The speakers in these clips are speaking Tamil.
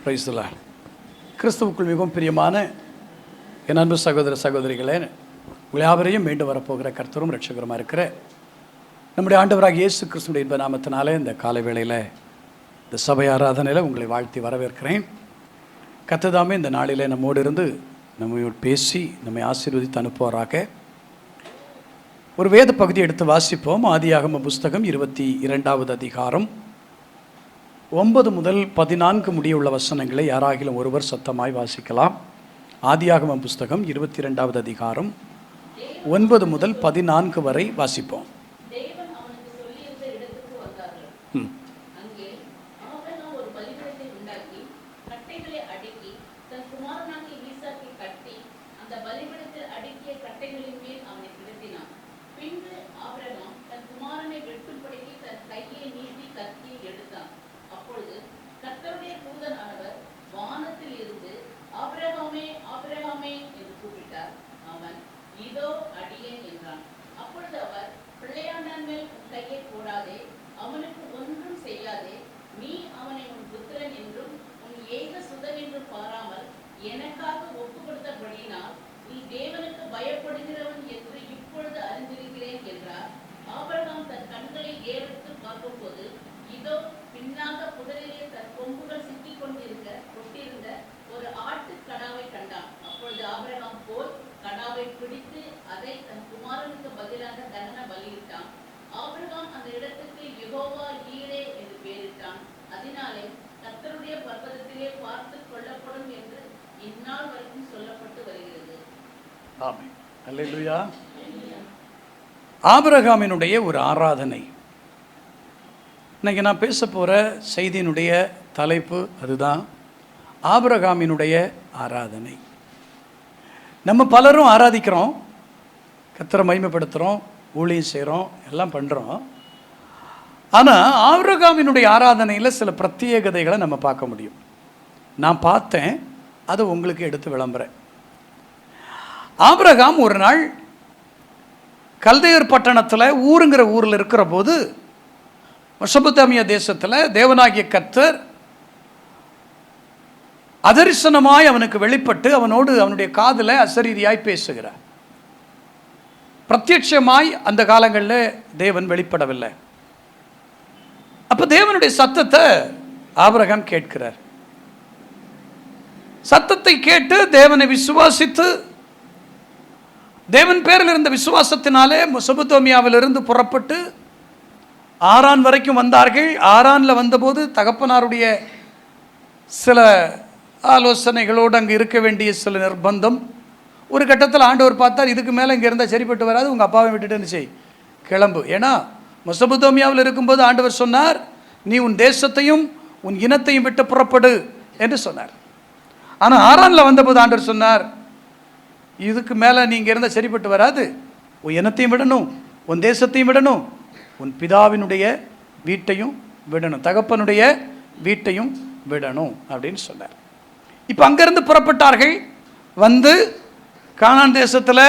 Praise the Lord. கிறிஸ்துவுக்குள் மிகவும் பிரியமான என் அன்பு சகோதர சகோதரிகளே, உங்களை யாவரையும் மீண்டும் வரப்போகிற கர்த்தரும் ரட்சகருமாக இருக்கிற நம்முடைய ஆண்டவராக இயேசு கிறிஸ்துவின் இன்ப நாமத்தினாலே இந்த காலை வேளையில் இந்த சபை ஆராதனையில் உங்களை வாழ்த்தி வரவேற்கிறேன். கர்த்தர் இந்த நாளிலே நம்மோடு இருந்து நம்மை பேசி நம்மை ஆசீர்வதித்து அனுப்புவாராக. ஒரு வேத பகுதி எடுத்து வாசிப்போம். ஆதியாகம புஸ்தகம் 22வது அதிகாரம் 9 முதல் 14 முடியுள்ள வசனங்களை யாராகிலும் ஒருவர் சத்தமாய் வாசிக்கலாம். ஆதியாகம புஸ்தகம் 22வது அதிகாரம் 9 முதல் 14 வரை வாசிப்போம். அல்லேலூயா. ஆபிரகாமினுடைய ஒரு ஆராதனை. இன்னைக்கு நான் பேச போகிற செய்தியினுடைய தலைப்பு அதுதான், ஆபிரகாமினுடைய ஆராதனை. நம்ம பலரும் ஆராதிக்கிறோம், கர்த்தரை மகிமைப்படுத்துகிறோம், ஊழியம் செய்கிறோம், எல்லாம் பண்ணுறோம். ஆனால் ஆபிரகாமினுடைய ஆராதனையில் சில பிரத்யேகதைகளை நம்ம பார்க்க முடியும். நான் பார்த்தேன், அதை உங்களுக்கு எடுத்து விளம்புறேன். ஆபிரகாம் ஒரு நாள் கல்தேயர் பட்டணத்தில் ஊருங்கிற ஊரில் இருக்கிற போது, மெசொப்பொத்தாமியா தேசத்தில் தேவனாகிய கர்த்தர் அதரிசனமாய் அவனுக்கு வெளிப்பட்டு அவனோடு அவனுடைய காதில் அசரீரியாய் பேசுகிறார். பிரத்யட்சமாய் அந்த காலங்களில் தேவன் வெளிப்படவில்லை. அப்போ தேவனுடைய சத்தத்தை ஆபிரகாம் கேட்கிறார். சத்தத்தை கேட்டு தேவனை விசுவாசித்து, தேவன் பேரில் இருந்த விசுவாசத்தினாலே மெசொப்பொத்தாமியாவிலிருந்து புறப்பட்டு ஆரான் வரைக்கும் வந்தார்கள். ஆரானில் வந்தபோது தகப்பனாருடைய சில ஆலோசனைகளோடு அங்கே இருக்க வேண்டிய சில நிர்பந்தம். ஒரு கட்டத்தில் ஆண்டவர் பார்த்தார், இதுக்கு மேலே இங்கே இருந்தால் சரிப்பட்டு வராது, உங்கள் அப்பாவை விட்டுட்டு செய், கிளம்பு. ஏன்னா மெசொப்பொத்தாமியாவில் இருக்கும்போது ஆண்டவர் சொன்னார், நீ உன் தேசத்தையும் உன் இனத்தையும் விட்டு புறப்படு என்று சொன்னார். ஆனால் ஆரானில் வந்தபோது ஆண்டவர் சொன்னார், இதுக்கு மேலே நீங்கள் இருந்தால் சரிப்பட்டு வராது, உன் இனத்தையும் விடணும், உன் தேசத்தையும் விடணும், உன் பிதாவினுடைய வீட்டையும் விடணும், தகப்பனுடைய வீட்டையும் விடணும் அப்படின்னு சொன்னார். இப்போ அங்கேருந்து புறப்பட்டார்கள். வந்து கானான் தேசத்தில்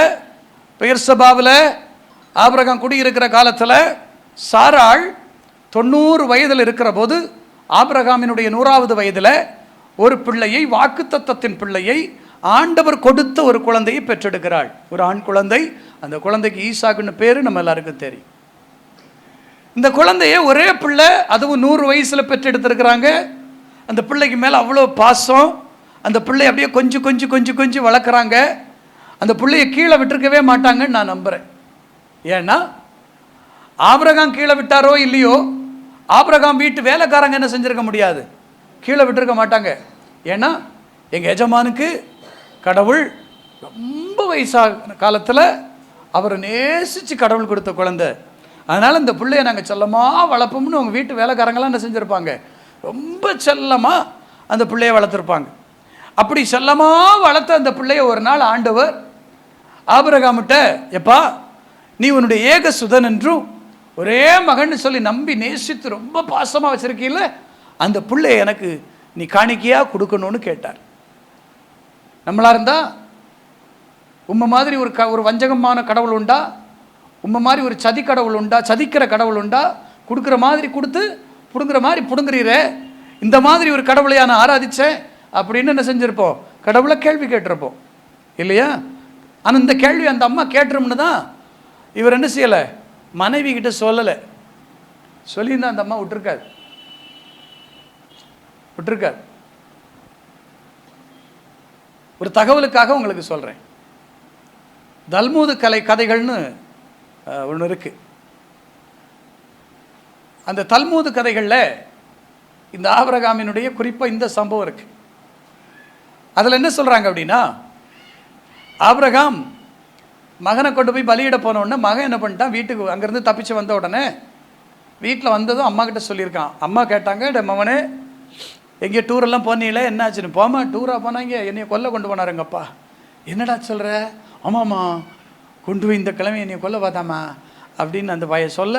பெயர்சபாவில் ஆபிரகாம் குடியிருக்கிற காலத்தில் சாராள் 90 வயதில் இருக்கிற போது ஆபிரகாமினுடைய 100வது வயதில் ஒரு பிள்ளையை, வாக்குத்தத்தத்தின் பிள்ளையை, ஆண்டவர் கொடுத்த ஒரு குழந்தையை பெற்றெடுக்கிறாள். ஒரு ஆண் குழந்தை. அந்த குழந்தைக்கு ஈசாக்குன்னு பேர் நம்ம எல்லாருக்கும் தெரியும். இந்த குழந்தைய ஒரே பிள்ளை, அதுவும் 100 வயசில் பெற்றெடுத்திருக்கிறாங்க. அந்த பிள்ளைக்கு மேலே அவ்வளோ பாசம். அந்த பிள்ளை அப்படியே கொஞ்சம் கொஞ்சம் கொஞ்சம் கொஞ்சம் வளர்க்குறாங்க. அந்த பிள்ளையை கீழே விட்டுருக்கவே மாட்டாங்கன்னு நான் நம்புகிறேன். ஏன்னா ஆபிரகாம் கீழே விட்டாரோ இல்லையோ, ஆபிரகாம் வீட்டு வேலைக்காரங்க என்ன செஞ்சுருக்க முடியாது, கீழே விட்டுருக்க மாட்டாங்க. ஏன்னா எங்கள் எஜமானுக்கு கடவுள் ரொம்ப வயசான காலத்தில் அவரை நேசித்து கடவுள் கொடுத்த குழந்தை. அதனால் இந்த பிள்ளையை நாங்கள் செல்லமாக வளர்ப்போம்னு அவங்க வீட்டு வேலைக்காரங்களாம் என்ன செஞ்சுருப்பாங்க, ரொம்ப செல்லமாக அந்த பிள்ளையை வளர்த்துருப்பாங்க. அப்படி செல்லமாக வளர்த்த அந்த பிள்ளைய ஒரு நாள் ஆண்டவர் ஆபிரகாமிட்ட, எப்பா நீ உன்னுடைய ஏக சுதன் என்றும் ஒரே மகன்னு சொல்லி நம்பி நேசித்து ரொம்ப பாசமாக வச்சுருக்கீல்ல, அந்த பிள்ளைய எனக்கு நீ காணிக்கையாக கொடுக்கணும்னு கேட்டார். நம்மளா இருந்தால் உம்மை மாதிரி ஒரு வஞ்சகமான கடவுள் உண்டா, உம்மை மாதிரி ஒரு சதி கடவுள் உண்டா, சதிக்கிற கடவுள் உண்டா, கொடுக்குற மாதிரி கொடுத்து பிடுங்குற மாதிரி பிடுங்குறீரே, இந்த மாதிரி ஒரு கடவுளையா நான் ஆராதிச்சேன் அப்படின்னு என்ன செஞ்சிருப்போம்? கடவுளை கேள்வி கேட்டிருப்போம் இல்லையா? ஆனால் இந்த கேள்வி அந்த அம்மா கேட்டுரும்னு தான் இவர் என்ன செய்யலை, மனைவி கிட்ட சொல்லலை. சொல்லியிருந்தா அந்த அம்மா விட்டுருக்காது. ஒரு தகவலுக்காக உங்களுக்கு சொல்கிறேன். தல்மூது கதைகள்னு ஒன்று இருக்கு. அந்த தல்மூது கதைகளில் இந்த ஆபிரகாமினுடைய குறிப்பாக இந்த சம்பவம் இருக்கு. அதில் என்ன சொல்கிறாங்க அப்படின்னா, ஆபிரகாம் மகனை கொண்டு போய் பலியிட போன உடனே மகன் என்ன பண்ணிட்டான், வீட்டுக்கு அங்கேருந்து தப்பிச்சு வந்த உடனே வீட்டில் வந்ததும் அம்மா கிட்ட சொல்லியிருக்கான். அம்மா கேட்டாங்க, மகனே எங்கேயோ டூரெல்லாம் போனீங்களே, என்னாச்சுன்னு? போமா, டூராக போனாங்க, என்னைய கொல்ல கொண்டு போனார் எங்கள் அப்பா. என்னடா சொல்கிற? ஆமாம்மா, கொண்டு போய் இந்த கிழமை என்னைய கொல்ல பார்த்தாமா அப்படின்னு அந்த பையன் சொல்ல,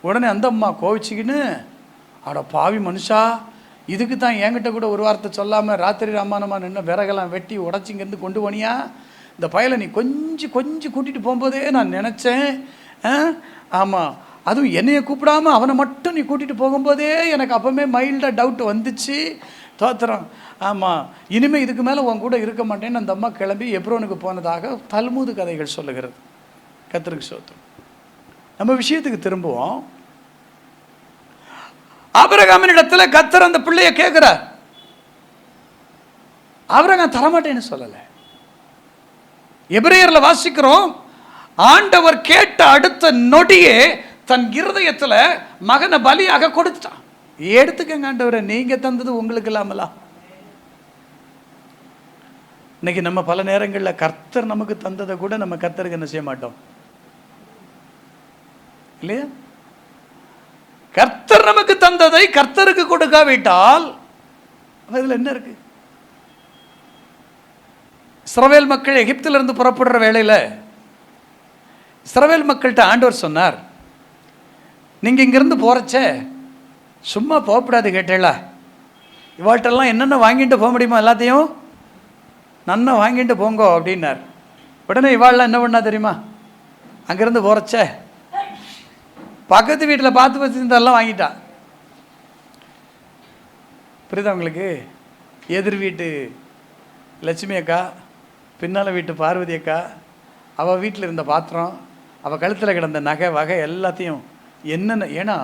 உடனே அந்த அம்மா கோவிச்சிக்கின்னு, அட பாவி மனுஷா, இதுக்கு தான் என்கிட்ட கூட ஒரு வார்த்தை சொல்லாமல் ராத்திரி ராமானமாக நின்று விறகெல்லாம் வெட்டி உடச்சிங்கேருந்து கொண்டு போனியா? இந்த பயலை நீ கொஞ்சம் கூட்டிகிட்டு போகும்போதே நான் நினச்சேன். ஆமாம், அதுவும் என்னையை கூப்பிடாமல் அவனை மட்டும் நீ கூட்டிகிட்டு போகும்போதே எனக்கு அப்போவுமே மைல்டாக டவுட் வந்துச்சு. தோத்திரம். ஆமாம், இனிமேல் இதுக்கு மேலே உன் கூட இருக்க மாட்டேன்னு அந்த அம்மா கிளம்பி எப்ரோனுக்கு போனதாக தல்மூது கதைகள் சொல்லுகிறது. கர்த்தருக்கு ஸ்தோத்திரம். நம்ம விஷயத்துக்கு திரும்புவோம். ஆபிரகாமின் இடத்துல கர்த்தர் அந்த பிள்ளைய கேட்கிறார். ஆபிரகாம் தரமாட்டேன்னு சொல்லலை. எபிரேயர்ல வாசிக்கிறோம், ஆண்டவர் கேட்ட அடுத்த நொடியே தன் இருதயத்தில் மகனை பலியாக கொடுத்தான். எடுத்துக்கங்க ஆண்டவரை, நீங்க தந்தது உங்களுக்கு இல்லாமலா? இன்னைக்கு நம்ம பல நேரங்களில் கர்த்தர் நமக்கு தந்ததை கூட நம்ம கர்த்தருக்கு என்ன செய்ய மாட்டோம் இல்லையா? கர்த்தர் நமக்கு தந்ததை கர்த்தருக்கு கொடுக்காவிட்டால் அதில் என்ன இருக்கு? இஸ்ரவேல் மக்கள் எகிப்திலிருந்து புறப்படுற வேளையில் இஸ்ரவேல் மக்கள்கிட்ட ஆண்டவர் சொன்னார், நீங்கள் இங்கிருந்து போகிறச்ச சும்மா போகக்கூடாது கேட்டேளா, இவாள்கிட்டெல்லாம் என்னென்ன வாங்கிட்டு போக முடியுமோ எல்லாத்தையும் நன்னா வாங்கிட்டு போங்கோ அப்படின்னார். உடனே இவாள்லாம் என்ன பண்ணா தெரியுமா? அங்கேருந்து போகிறச்ச பக்கத்து வீட்டில் பார்த்து வச்சுருந்தெல்லாம் வாங்கிட்டா. புரியுதா உங்களுக்கு? எதிர் வீட்டு லட்சுமி அக்கா, பின்னால் வீட்டு பார்வதி அக்கா, அவள் வீட்டில் இருந்த பாத்திரம், அவள் கழுத்தில் கிடந்த நகை வகை எல்லாத்தையும் என்னென்ன, ஏன்னா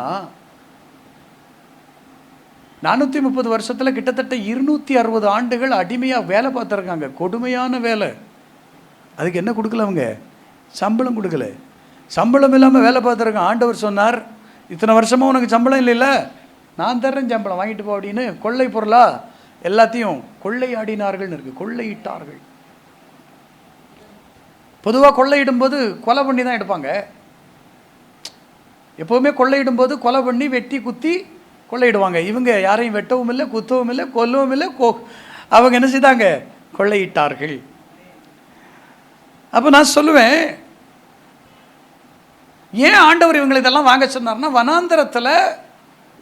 430 வருஷத்தில் கிட்டத்தட்ட 260 ஆண்டுகள் அடிமையாக வேலை பார்த்துருக்காங்க. கொடுமையான வேலை. அதுக்கு என்ன கொடுக்கல அவங்க? சம்பளம் கொடுக்கல. சம்பளம் இல்லாமல் வேலை பார்த்துருக்கான். ஆண்டவர் சொன்னார், இத்தனை வருஷமாக உனக்கு சம்பளம் இல்லைல்ல, நான் தர்றேன் சம்பளம், வாங்கிட்டு போ அப்படின்னு. கொள்ளை பொருளா எல்லாத்தையும் கொள்ளையாடினார்கள் இருக்கு. கொள்ளையிட்டார்கள். பொதுவாக கொள்ளையிடும்போது கொலை பண்ணி தான் எடுப்பாங்க. எப்போவுமே கொள்ளையிடும்போது கொலை பண்ணி வெட்டி குத்தி கொள்ளையிடுவாங்க. இவங்க யாரையும் வெட்டவும் இல்லை, குத்தவும் இல்லை, கொல்லவும் இல்லை. அவங்க என்ன செய்தாங்க? கொள்ளையிட்டார்கள். அப்போ நான் சொல்லுவேன், ஏன் ஆண்டவர் இவங்களை இதெல்லாம் வாங்க சொன்னார்னா, வனாந்தரத்தில்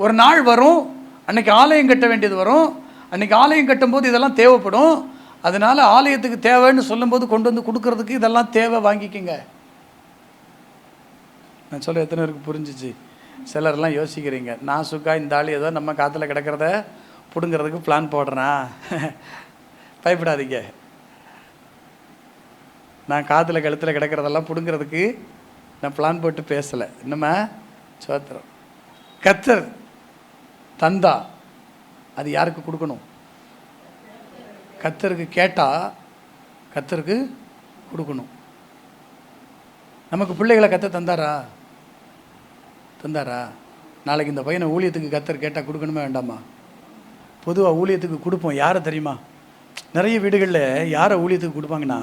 ஒரு நாள் வரும், அன்னைக்கு ஆலயம் கட்ட வேண்டியது வரும். அன்னைக்கு ஆலயம் கட்டும்போது இதெல்லாம் தேவைப்படும். அதனால ஆலயத்துக்கு தேவைன்னு சொல்லும்போது கொண்டு வந்து கொடுக்கறதுக்கு இதெல்லாம் தேவை, வாங்கிக்கோங்க. நான் சொல்ல எத்தனை பேருக்கு புரிஞ்சிச்சு? சிலர்லாம் யோசிக்கிறீங்க, நான் சுக்கா இந்த ஆள் ஏதோ நம்ம காற்றுல கிடக்கிறத பிடுங்கிறதுக்கு பிளான் போடுறேன். பயப்படாதீங்க, நான் காற்றுல கழுத்தில் கிடக்கிறதெல்லாம் பிடுங்கிறதுக்கு நான் பிளான் போட்டு பேசலை. இன்னுமா சோத்திரம். கர்த்தர் தந்தா அது யாருக்கு கொடுக்கணும்? கர்த்தருக்கு கேட்டால் கர்த்தருக்கு கொடுக்கணும். நமக்கு பிள்ளைகளை கர்த்தர் தந்தாரா? நாளைக்கு இந்த பையனை ஊழியத்துக்கு கர்த்தர் கேட்டால் கொடுக்கணுமே வேண்டாமா? பொதுவாக ஊழியத்துக்கு கொடுப்போம். யாரை தெரியுமா? நிறைய வீடுகளில் யாரை ஊழியத்துக்கு கொடுப்பாங்கன்னா,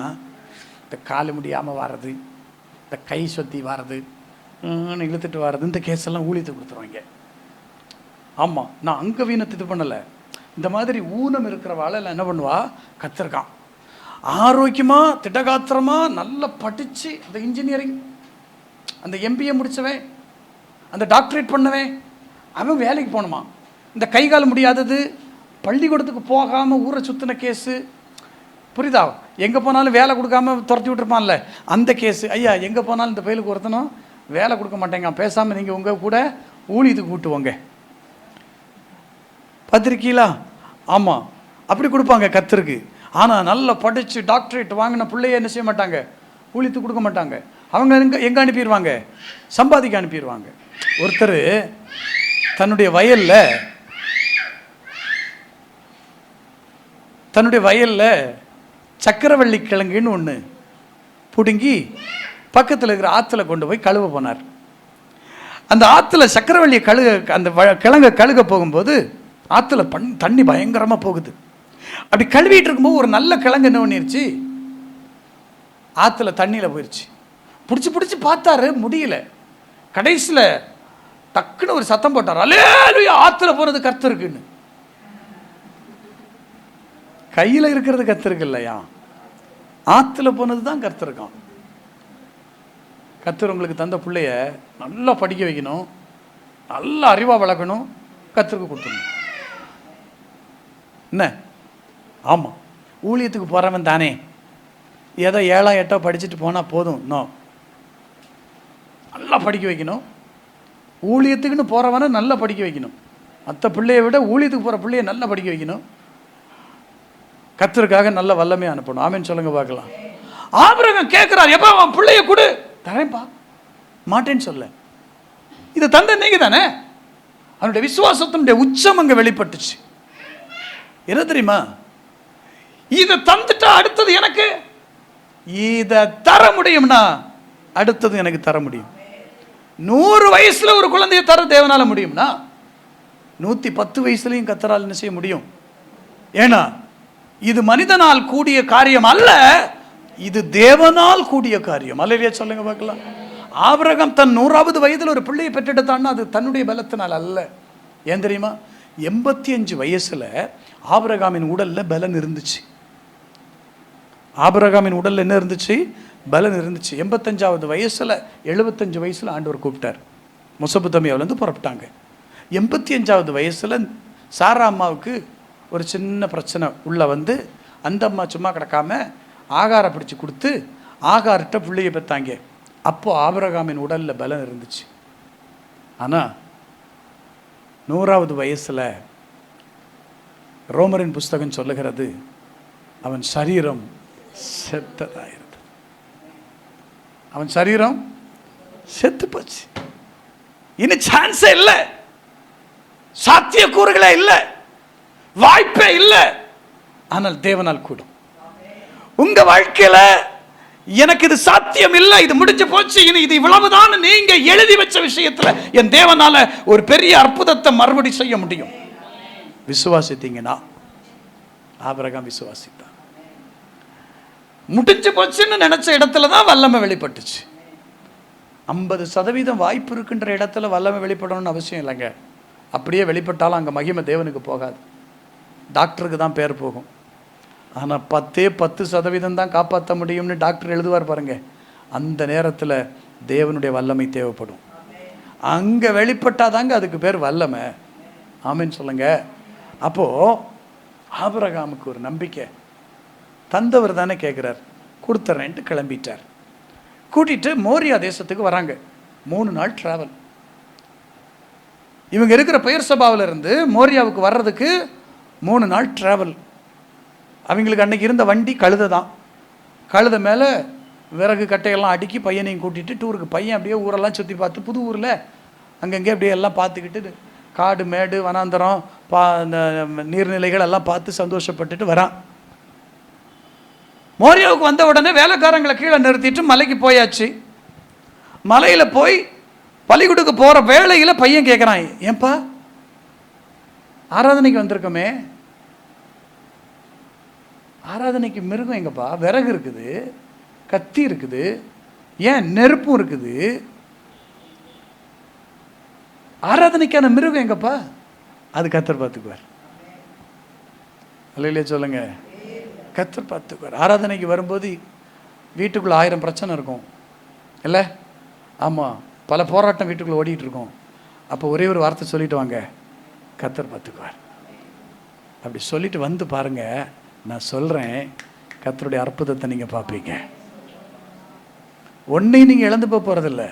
இந்த காலு முடியாமல் வர்றது, இந்த கை சொத்தி வர்றது, இழுத்துட்டு வர்றது, இந்த கேஸெல்லாம் ஊழியத்துக்கு கொடுத்துருவாங்க. ஆமாம், நான் அங்கே வீணத்தை இது பண்ணலை. இந்த மாதிரி ஊனம் இருக்கிறவாள் எல்லாம் என்ன பண்ணுவா? கத்திருக்கான் ஆரோக்கியமாக திடகாத்திரமாக நல்லா படித்து அந்த இன்ஜினியரிங், அந்த எம்பிஏ முடித்தவன், அந்த டாக்டரேட் பண்ணவன், அவன் வேலைக்கு போகணுமா? இந்த கை கால் முடியாதது, பள்ளிக்கூடத்துக்கு போகாமல் ஊரை சுற்றின கேஸு, புரியுதா? எங்கே போனாலும் வேலை கொடுக்காம துரத்தி விட்டுருப்பான்ல, அந்த கேஸு. ஐயா, எங்கே போனாலும் இந்த பையலுக்கு ஒருத்தனும் வேலை கொடுக்க மாட்டேங்க, பேசாமல் நீங்கள் உங்கள் கூட ஊழியத்துக்கு கூட்டுவோங்க. பார்த்துருக்கீங்களா? ஆமாம், அப்படி கொடுப்பாங்க கர்த்தருக்கு. ஆனால் நல்லா படித்து டாக்டரேட் வாங்கின பிள்ளைய என்ன செய்ய மாட்டாங்க, ஊழியத்துக்கு கொடுக்க மாட்டாங்க. அவங்க எங்கே அனுப்பிடுவாங்க, சம்பாதிக்க அனுப்பிடுவாங்க. ஒருத்தர் தன்னுடைய வயலில் சக்கரவள்ளி கிழங்குன்னு ஒன்று பிடுங்கி பக்கத்தில் இருக்கிற ஆற்றுல கொண்டு போய் கழுவ போனார். அந்த ஆற்றுல சக்கரவள்ளியை அந்த கிழங்கை கழுக போகும்போது ஆற்றுல தண்ணி பயங்கரமாக போகுது. அப்படி கழுவிட்டு இருக்கும்போது ஒரு நல்ல கிழங்கு என்ன பண்ணிருச்சு, ஆற்றுல தண்ணியில் போயிடுச்சு. பிடிச்சி பார்த்தாரு, முடியல. கடைசியில் டக்குன்னு ஒரு சத்தம் போட்டார், அல்லேலூயா, ஆற்றுல போனது கர்த்தருக்குன்னு. கையில் இருக்கிறது கர்த்தருக்கு இல்லையா, ஆற்றுல போனது தான் கர்த்தருக்கான். கர்த்தர் உங்களுக்கு தந்த பிள்ளைய நல்லா படிக்க வைக்கணும், நல்லா அறிவாக வளர்க்கணும், கர்த்தருக்கு கொடுத்துடணும். என்ன? ஆமாம், ஊழியத்துக்கு போகிறவன் தானே ஏதோ 7 8 படிச்சுட்டு போனால் போதும். இன்னும் நல்லா படிக்க வைக்கணும். ஊழியத்துக்குன்னு போகிறவனை நல்லா படிக்க வைக்கணும். மற்ற பிள்ளையை விட ஊழியத்துக்கு போகிற பிள்ளையை நல்லா படிக்க வைக்கணும். கர்த்தருக்காக நல்ல வல்லமே அனுப்பணும். ஆமேன்னு சொல்லுங்க பார்க்கலாம். ஆபிரகாம் கேட்குறார், எப்போ அவன் பிள்ளைய கொடு, தரேன்ப்பா, மாட்டேன்னு சொல்ல. இதை தந்த நீங்க தானே. அவனுடைய விசுவாசத்தினுடைய உச்சம் அங்கே வெளிப்பட்டுச்சு. என்ன தெரியுமா, இதை தந்துட்டா அடுத்தது எனக்கு, இதை தர முடியும்னா அடுத்தது எனக்கு தர முடியும். 100 வயசுல ஒரு குழந்தைய தர தேவனால முடியும்னா 110 வயசுலையும் கர்த்தரால் என்ன செய்ய முடியும். ஏன்னா இது மனிதனால் கூடிய காரியம் அல்ல, இது தேவனால் கூடிய காரியம். அல்லையா சொல்லுங்க பார்க்கலாம். ஆபிரகாம் தன் 100வது வயதில் ஒரு பிள்ளையை பெற்றெடுத்தான்னா அது தன்னுடைய பலத்தினால் அல்ல. ஏன் தெரியுமா, 85 வயசுல ஆபிரகாமின் உடல்ல பலன் இருந்துச்சு. ஆபிரகாமின் உடல்ல என்ன இருந்துச்சு, பலன் இருந்துச்சு. 85வது வயசுல 75 வயசுல ஆண்டவர் கூப்பிட்டார். மெசொப்பொத்தாமியாவிலேருந்து புறப்பட்டாங்க. 85வது வயசுல சாரா அம்மாவுக்கு ஒரு சின்ன பிரச்சனை உள்ள வந்து, அந்த அம்மா சும்மா கிடக்காம ஆகாரம் பிடிச்சி கொடுத்து ஆகார்கிட்ட பிள்ளைய பெற்றாங்க. அப்போ ஆபிரகாமின் உடல்ல பலன் இருந்துச்சு. ஆனால் 100வது வயசுல ரோமரின் புஸ்தகம் சொல்லுகிறது, அவன் சரீரம் செத்ததாயிருந்தது. அவன் சரீரம் செத்து போச்சு. இனி சான்ஸே இல்லை, சாத்தியக்கூறுகளே இல்லை, வாய்ப்பே இல்லை. ஆனால் தேவனால் கூடும். உங்க வாழ்க்கையில எனக்கு இது சாத்தியம் இல்லை, இது முடிஞ்சு போச்சு, இனி இது இவ்வளவுதான் நீங்க எழுதி வச்ச விஷயத்துல என் தேவனால ஒரு பெரிய அற்புதத்தை மறுபடி செய்ய முடியும். விசுவாசித்தீங்கன்னா, ஆபிரகாம் விசுவாசித்தான். முடிஞ்சு போச்சுன்னு நினைச்ச இடத்துல தான் வல்லமை வெளிப்பட்டுச்சு. 50% வாய்ப்பு இருக்கின்ற இடத்துல வல்லமை வெளிப்படணும்னு அவசியம் இல்லைங்க. அப்படியே வெளிப்பட்டாலும் அங்கே மகிமை தேவனுக்கு போகாது, டாக்டருக்கு தான் பேர் போகும். ஆனால் 10% தான் காப்பாற்ற முடியும்னு டாக்டர் எழுதுவார் பாருங்க. அந்த நேரத்தில் தேவனுடைய வல்லமை தேவைப்படும். அங்கே வெளிப்பட்டாதாங்க அதுக்கு பேர் வல்லமை. ஆமேன்னு சொல்லுங்க. அப்போது ஆபிரகாமுக்கு ஒரு நம்பிக்கை, தந்தவர் தானே கேட்குறார், கொடுத்துட்றேன்ட்டு கிளம்பிட்டார். கூட்டிகிட்டு மோரியா தேசத்துக்கு வராங்க. 3 நாள் ட்ராவல். இவங்க இருக்கிற பெயர் சபாவில் இருந்து மோரியாவுக்கு வர்றதுக்கு 3 நாள் ட்ராவல். அவங்களுக்கு அன்றைக்கி இருந்த வண்டி கழுதை தான். கழுதை மேலே விறகு கட்டையெல்லாம் அடுக்கி பையனையும் கூட்டிகிட்டு டூருக்கு. பையன் அப்படியே ஊரெல்லாம் சுற்றி பார்த்து, புது ஊரில் அங்கங்கே அப்படியே எல்லாம் பார்த்துக்கிட்டு காடு மேடு வனாந்தரம் இந்த நீர்நிலைகள் எல்லாம் பார்த்து சந்தோஷப்பட்டுட்டு வரான். மோரியாவுக்கு வந்த உடனே வேலைக்காரங்களை கீழே நிறுத்திட்டு மலைக்கு போயாச்சு. மலையில் போய் பள்ளிக்கூடத்துக்கு போகிற வேளையில் பையன் கேட்குறான், ஏன்பா ஆராதனைக்கு வந்திருக்கோமே, ஆராதனைக்கு மிருகம் எங்கப்பா, விறகு இருக்குது, கத்தி இருக்குது, ஏன் நெருப்பும் இருக்குது, ஆராதனைக்கான மிருகம் எங்கப்பா? அது கர்த்தர் பார்த்துக்குவார். அல்லையிலே சொல்லுங்க, கர்த்தர் பார்த்துக்குவார். ஆராதனைக்கு வரும்போது வீட்டுக்குள்ளே 1000 பிரச்சனை இருக்கும் இல்லை? ஆமாம், பல போராட்டம் வீட்டுக்குள்ளே ஓடிட்டு இருக்கோம். அப்போ ஒரே ஒரு வார்த்தை சொல்லிட்டு வாங்க, கர்த்தர் பார்த்துக்குவார். அப்படி சொல்லிட்டு வந்து பாருங்க, நான் சொல்கிறேன், கர்த்தருடைய அற்புதத்தை நீங்கள் பார்ப்பீங்க. ஒன்றையும் நீங்கள் இழந்து போகிறதில்ல.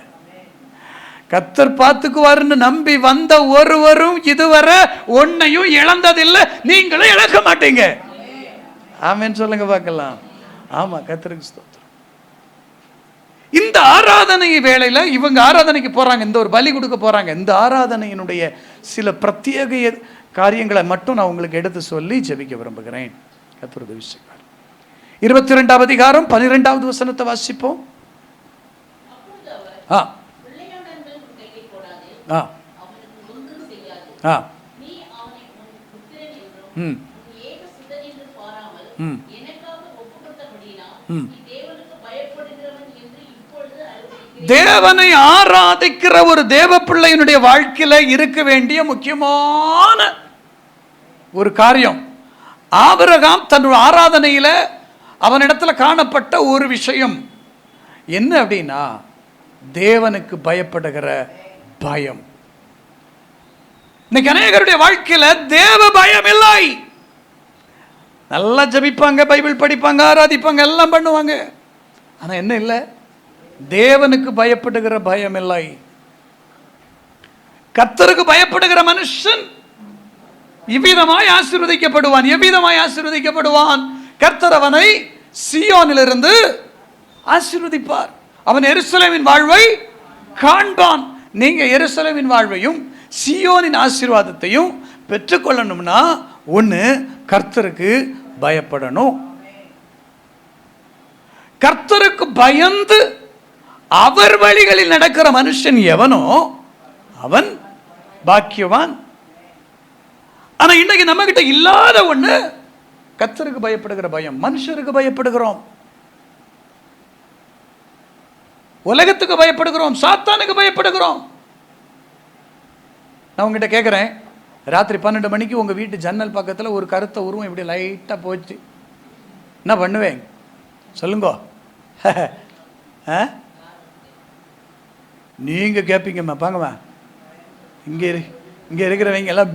கர்த்தர் பார்த்துக்குவாருன்னு நம்பி வந்த ஒருவரும் இதுவரை ஒன்னையும் இழந்ததில்லை, நீங்களும் இழக்க மாட்டீங்க. ஆமென் சொல்லுங்க பார்க்கலாம். ஆமா, கர்த்தருக்கு ஸ்தோத்திரம். இந்த ஆராதனை வேளையில இவங்க ஆராதனைக்கு போறாங்க, இந்த ஒரு பலி கொடுக்க போறாங்க. இந்த ஆராதனையினுடைய சில பிரத்யேக காரியங்களை மட்டும் நான் உங்களுக்கு எடுத்து சொல்லி ஜெபிக்க விரும்புகிறேன். கர்த்தர் உதவி செய்வார். 22ஆம் அதிகாரம் 12வது வசனத்தை வாசிப்போம். தேவனை ஆராதிக்கிற ஒரு தேவ பிள்ளையினுடைய வாழ்க்கையில இருக்க வேண்டிய முக்கியமான ஒரு காரியம், ஆபிரகாம் தன்னுடைய ஆராதனையில அவனிடத்துல காணப்பட்ட ஒரு விஷயம் என்ன அப்படின்னா, தேவனுக்கு பயப்படுகிற பயம். இன்னைக்கு அநேகருடைய வாழ்க்கையில தேவ பயம் இல்லை. நல்லா ஜபிப்பாங்க, பைபிள் படிப்பாங்க, ஆராதிப்பாங்க, எல்லாம் பண்ணுவாங்க. ஆனா என்ன இல்லை? தேவனுக்கு பயப்படுகிற பயம் இல்லை. கர்த்தருக்கு பயப்படுகிற மனுஷன் இவ்விதமாய் ஆசீர்வதிக்கப்படுவான். எவ்விதமாய் ஆசீர்வதிக்கப்படுவான்? கர்த்தர் அவனை சீயோனிலிருந்து ஆசீர்வதிப்பார். அவன் எருசலேமின் வாழ்வை காண்பான். நீங்க எருசலேமின் வாழ்வையும் சீயோனின் ஆசீர்வாதத்தையும் பெற்றுக்கொள்ளணும்னா ஒண்ணு, கர்த்தருக்கு பயப்படணும். கர்த்தருக்கு பயந்து அவர் வழிகளில் நடக்கிற மனுஷன் எவனோ அவன் பாக்கியவான். ஆனா இன்னைக்கு நம்ம கிட்ட இல்லாத ஒண்ணு, கர்த்தருக்கு பயப்படுகிற பயம். மனுஷருக்கு பயப்படுகிறோம், உலகத்துக்கு பயப்படுகிறோம், சாத்தானுக்கு பயப்படுகிறோம். நான் உங்ககிட்ட கேட்கிறேன், ராத்திரி 12 மணிக்கு உங்க வீட்டு ஜன்னல் பக்கத்தில் ஒரு கருத்த உருவம் இப்படி லைட்டா போச்சு, என்ன பண்ணுவேன் சொல்லுங்க? நீங்க கேட்பீங்கம்மா, பாங்கம்மா, இங்க இருக்கிறவங்க எல்லாம்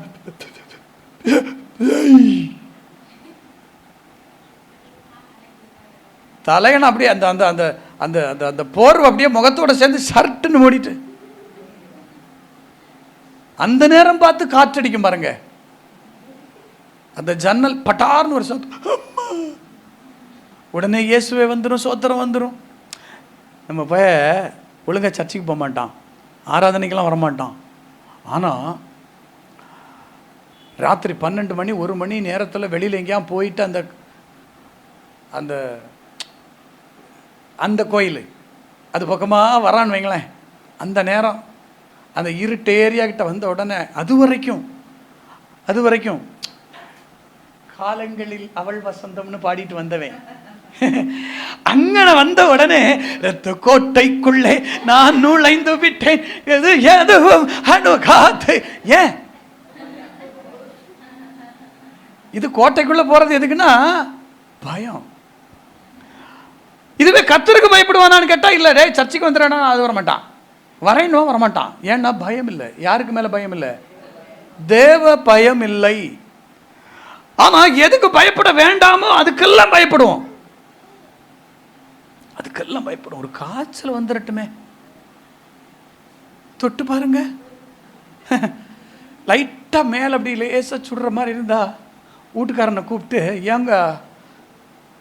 தலையணை அப்படியே அந்த அந்த அந்த அந்த அந்த அந்த போர்வை அப்படியே முகத்தோட சேர்ந்து ஷர்ட்டுன்னு மூடிட்டு அந்த நேரம் பார்த்து காற்றடிக்கும் பாருங்க, அந்த ஜன்னல் பட்டார்னு ஒரு சத்தம், உடனே இயேசுவே வந்துடும், சோத்திரம் வந்துடும். நம்ம போய் ஒழுங்கா சர்ச்சுக்கு போக மாட்டான், ஆராதனைக்கெல்லாம் வரமாட்டான். ஆனால் ராத்திரி 12 மணி 1 மணி நேரத்தில் வெளியில் எங்கேயா போயிட்டு அந்த அந்த அந்த கோயில் அது பக்கமாக வரான்னு வைங்களேன், அந்த நேரம் அந்த இருட்டு ஏரியா கிட்ட வந்த உடனே அது வரைக்கும் காலங்களில் அவள் வசந்தம்னு பாடிட்டு வந்தவன் அங்கன வந்த உடனே ரத்த கோட்டைக்குள்ளே நான் நுழைந்து விட்டேன், எது எதுவும் அணுகாது. ஏன் இது கோட்டைக்குள்ள போறது எதுக்குன்னா பயம். இதுவே கர்த்தருக்கு பயப்படுவானான்னு கேட்டா இல்ல, டே சர்ச்சுக்கு வந்துடுறானா அது வரமாட்டான், வரையணும் வரமாட்டான். ஏன்னா பயம் இல்லை. யாருக்கு மேல பயம் இல்லை? தேவ பயம் இல்லை. ஆனா எதுக்கு பயப்பட வேண்டாமோ அதுக்கெல்லாம் பயப்படுவோம், அதுக்கெல்லாம் பயப்படும். ஒரு காய்ச்சல் வந்துடட்டுமே, தொட்டு பாருங்க, லைட்டா மேல அப்படி லேசா சுடுற மாதிரி இருந்தா வீட்டுக்காரனை கூப்பிட்டு, ஏங்க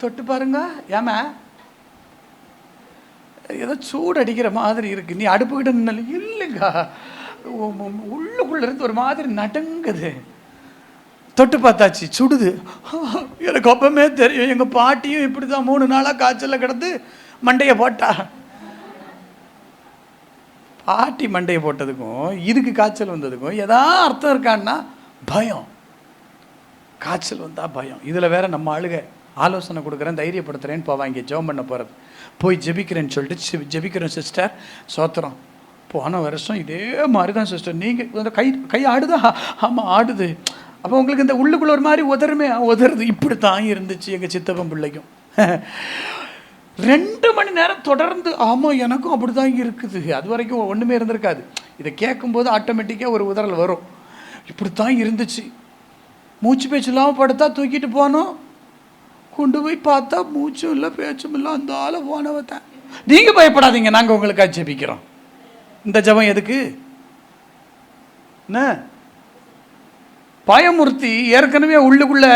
தொட்டு பாருங்க, ஏமா ஏதோ சூடு அடிக்கிற மாதிரி இருக்கு, நீ அடுப்புக்கிட்ட நின்னால, இல்லைங்க உள்ளுக்குள்ள இருந்து ஒரு மாதிரி நடுங்குது, தொட்டு பார்த்தாச்சு சுடுது. எனக்கு அப்பமே தெரியும், எங்க பாட்டியும் இப்படிதான் 3 நாளா காய்ச்சல கிடந்து மண்டையை போட்டா. பாட்டி மண்டையை போட்டதுக்கும் இதுக்கு காய்ச்சல் வந்ததுக்கும் ஏதாவது அர்த்தம் இருக்கான்னா பயம். காய்ச்சல் வந்தா பயம். இதுல வேற நம்ம ஆளுக ஆலோசனை கொடுக்குறேன், தைரியப்படுத்துறேன்னு போவாங்க, ஜெபம் பண்ண போறது, போய் ஜெபிக்கிறேன்னு சொல்லிட்டு ஜெபிக்கிறேன் சிஸ்டர், சோத்திரம். போன வருஷம் இதே மாதிரி தான் சிஸ்டர், நீங்கள் கை ஆடுதா? ஆமாம் ஆடுது. அப்போ உங்களுக்கு இந்த உள்ளுக்குள்ள ஒரு மாதிரி உதறுது. இப்படி தான் இருந்துச்சு எங்கள் சித்தப்பன் பிள்ளைக்கும். 2 மணி நேரம் தொடர்ந்து, ஆமாம் எனக்கும் அப்படி தான் இருக்குது. அது வரைக்கும் ஒன்றுமே இருந்திருக்காது. இதை கேட்கும்போது ஆட்டோமேட்டிக்காக ஒரு உதறல் வரும். இப்படி தான் இருந்துச்சு. மூச்சு பேச்சு இல்லாமல் படுத்தா தூக்கிட்டு போனோம், கொண்டு போய் பார்த்தா மூச்சும் இல்லை பேச்சும் இல்லை, அந்த ஆளை போனவத்தான். நீங்கள் பயப்படாதீங்க, நாங்கள் உங்களுக்காக ஜெபிக்கிறோம். இந்த ஜெபம் எதுக்கு? என்ன பயமுறுத்தி ஏற்கனவே உள்ளுக்குள்ள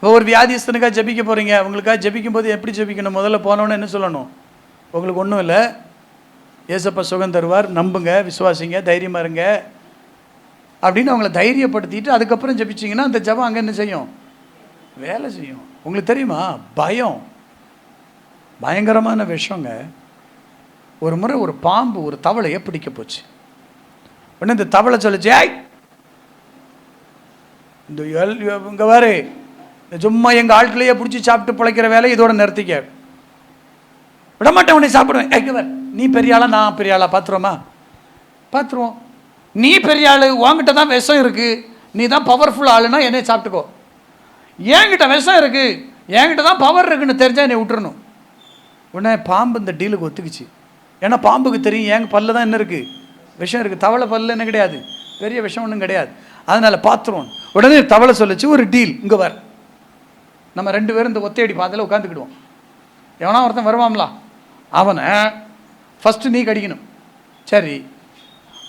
ஒரு வியாதிஸ்தனுக்காக ஜெபிக்க போகிறீங்க. அவங்களுக்காக ஜெபிக்கும் போது எப்படி ஜெபிக்கணும்? முதல்ல போனோன்னு என்ன சொல்லணும்? உங்களுக்கு ஒன்றும் இல்லை, ஏசப்பா சுகம் தருவார், நம்புங்க, விசுவாசிங்க, தைரியமாக இருங்க அப்படின்னு அவங்கள தைரியப்படுத்திட்டு அதுக்கப்புறம் ஜெபிச்சிங்கன்னா அந்த ஜெபம் அங்கே என்ன செய்யும்? வேலை செய்யும். உங்களுக்கு தெரியுமா, பயம் பயங்கரமான விஷயங்க. ஒரு முறை ஒரு பாம்பு ஒரு தவளையை பிடிக்க போச்சு. உடனே இந்த தவளை சொல்லிச்சு, இந்த இங்கே வேறு சும்மா எங்கள் ஆட்களையே பிடிச்சி சாப்பிட்டு பிழைக்கிற வேலை இதோட நிறுத்திக்க, விடமாட்டேன், உன்னை சாப்பிடுவேன். எங்கே வேறு நீ பெரிய ஆளா நான் பெரிய ஆளா பார்த்துருவோமா? பார்த்துருவோம். நீ பெரிய ஆள், உன்கிட்ட தான் விஷம் இருக்குது, நீ தான் பவர்ஃபுல் ஆளுன்னா என்னை சாப்பிட்டுக்கோ. என்கிட்ட விஷம் இருக்குது, என்கிட்ட தான் பவர் இருக்குன்னு தெரிஞ்சால் என்னை விட்டுறணும். உடனே பாம்பு இந்த டீலுக்கு ஒத்துக்குச்சு. ஏன்னா பாம்புக்கு தெரியும் எங்கள் பல்ல தான் என்ன இருக்குது, விஷம் இருக்குது. தவளை பல்ல என்ன கிடையாது, பெரிய விஷம் ஒன்றும் கிடையாது, அதனால் பார்த்துருவோம். உடனே தவளை சொல்லிச்சு, ஒரு டீல், இங்கே வர நம்ம 2 பேரும் இந்த ஒத்தையடி பாதையில் உட்காந்துக்கிடுவோம். எவனா ஒருத்தன் வருவாங்களா, அவனை ஃபஸ்ட்டு நீ கடிக்கணும். சரி,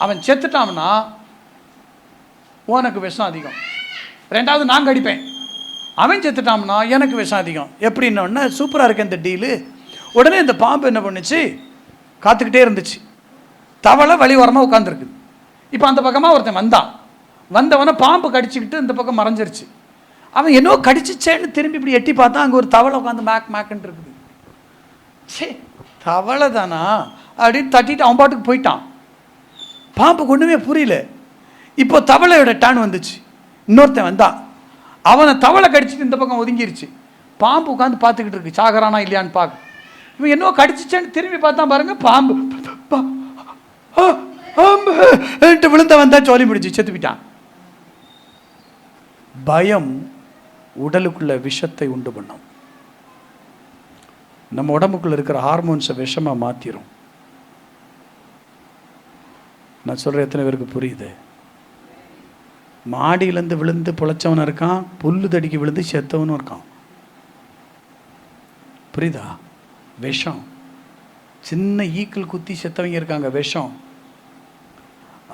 அவன் செத்துட்டான்னா உனக்கு விஷம் அதிகம். 2வது நான் கடிப்பேன், அவன் செத்துட்டான்னா எனக்கு விஷம் அதிகம். எப்படின்னொன்னே சூப்பராக இருக்கு இந்த டீலு. உடனே இந்த பாம்பு என்ன பண்ணுச்சு, காத்துக்கிட்டே இருந்துச்சு. தவளை வழி ஓரமாக உட்காந்துருக்குது. இப்போ அந்த பக்கமாக ஒருத்தன் வந்தவனை பாம்பு கடிச்சிக்கிட்டு இந்த பக்கம் மறைஞ்சிருச்சு. அவன் என்னோ கடிச்சிச்சேன்னு திரும்பி இப்படி எட்டி பார்த்தா அங்கே ஒரு தவளை உட்காந்து மேக்குன்னு இருக்குது. சே, தவளை தானா அப்படின்னு தட்டிட்டு அவன் பாட்டுக்கு போயிட்டான். பாம்புக்கு ஒன்றுமே புரியல. இப்போ தவளையோட டர்ன் வந்துச்சு. இன்னொருத்தன் வந்தான், அவனை தவளை கடிச்சிட்டு இந்த பக்கம் ஒதுங்கிருச்சு. பாம்பு உட்காந்து பார்த்துக்கிட்டு இருக்கு, சாகரானா இல்லையான்னு பார்க்க. இவன் என்னோ கடிச்சிச்சேன்னு திரும்பி பார்த்தா பாருங்க, பாம்பு விழுந்த வந்தா சோலி முடிச்சு செத்துப்பிட்டான். பயம் உடலுக்குள்ள விஷத்தை உண்டு பண்ணும். நம்ம உடம்புக்குள்ள இருக்கிற ஹார்மோன்ஸை விஷமா மாத்திரும். நான் சொல்ற எத்தனை பேருக்கு புரியுது? மாடியிலேருந்து விழுந்து பொழைச்சவனும் இருக்கான், புல்லு தடிக்கு விழுந்து செத்தவனும் இருக்கான். புரியுதா? விஷம். சின்ன ஈக்கள் குத்தி செத்தவங்க இருக்காங்க, விஷம்.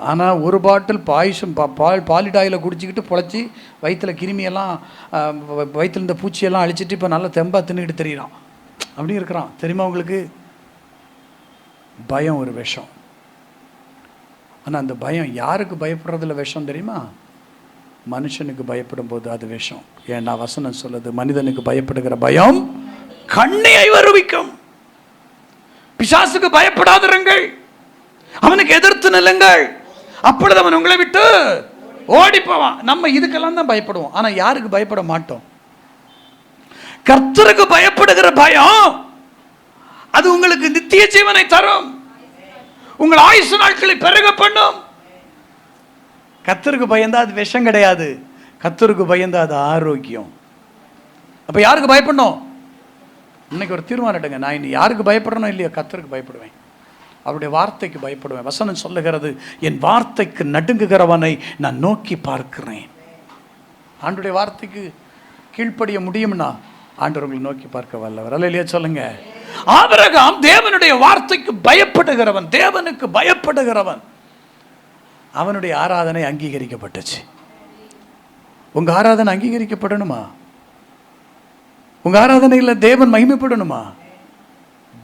ஆனால் ஒரு பாட்டில் பாயசம் பாலிடாயில் குடிச்சிக்கிட்டு பொழைச்சி வயிற்றில் கிருமியெல்லாம் வயிற்றில் இந்த பூச்சியெல்லாம் அழிச்சிட்டு இப்போ நல்லா தெம்பா தின்னுக்கிட்டு தெரியுறான். அப்படி இருக்கிறான். தெரியுமா உங்களுக்கு? பயம் ஒரு விஷம். ஆனால் அந்த பயம் யாருக்கு பயப்படுறதுல விஷம் தெரியுமா? மனுஷனுக்கு பயப்படும் போது அது விஷம். ஏன்னா வசனம் சொல்லுது, மனிதனுக்கு பயப்படுகிற பயம் கண்ணியை வருவிக்கும். பிசாசுக்கு பயப்படாதிருங்கள், அவனுக்கு எதிர்த்து நில்லுங்கள், அப்பொழுது அவன் உங்களை விட்டு ஓடி போவான். நம்ம இதுக்கெல்லாம் தான் பயப்படுவோம், ஆனா யாருக்கு பயப்பட மாட்டோம்? கர்த்தருக்கு பயப்படுகிற பயம் அது உங்களுக்கு நித்திய ஜீவனை தரும், உங்கள் ஆயுசு நாட்களை பெருக பண்ணும். கர்த்தருக்கு பயந்தா அது விஷம் கிடையாது, கர்த்தருக்கு பயந்தா அது ஆரோக்கியம். அப்ப யாருக்கு பயப்படணும்? இன்னைக்கு ஒரு தீர்மானம் எடுங்க, நான் இனி யாருக்கு பயப்படணும் இல்லையோ, கர்த்தருக்கு பயப்படுவேன், அவருடைய வார்த்தைக்கு பயப்படுவேன். வசனம் சொல்லுகிறது, என் வார்த்தைக்கு நடுங்குகிறவனை நான் நோக்கி பார்க்கிறேன். ஆண்டவருடைய வார்த்தைக்கு கீழ்ப்படிய முடியும்னா ஆண்டவர்களை நோக்கி பார்க்க வல்லவர். அல்லேலூயா சொல்லுங்க. ஆபிரகாம் தேவனுடைய வார்த்தைக்கு பயப்படுகிறவன், தேவனுக்கு பயப்படுகிறவன். அவனுடைய ஆராதனை அங்கீகரிக்கப்பட்டுச்சு. உங்க ஆராதனை அங்கீகரிக்கப்படணுமா? உங்க ஆராதனையில் தேவன் மகிமைப்படணுமா?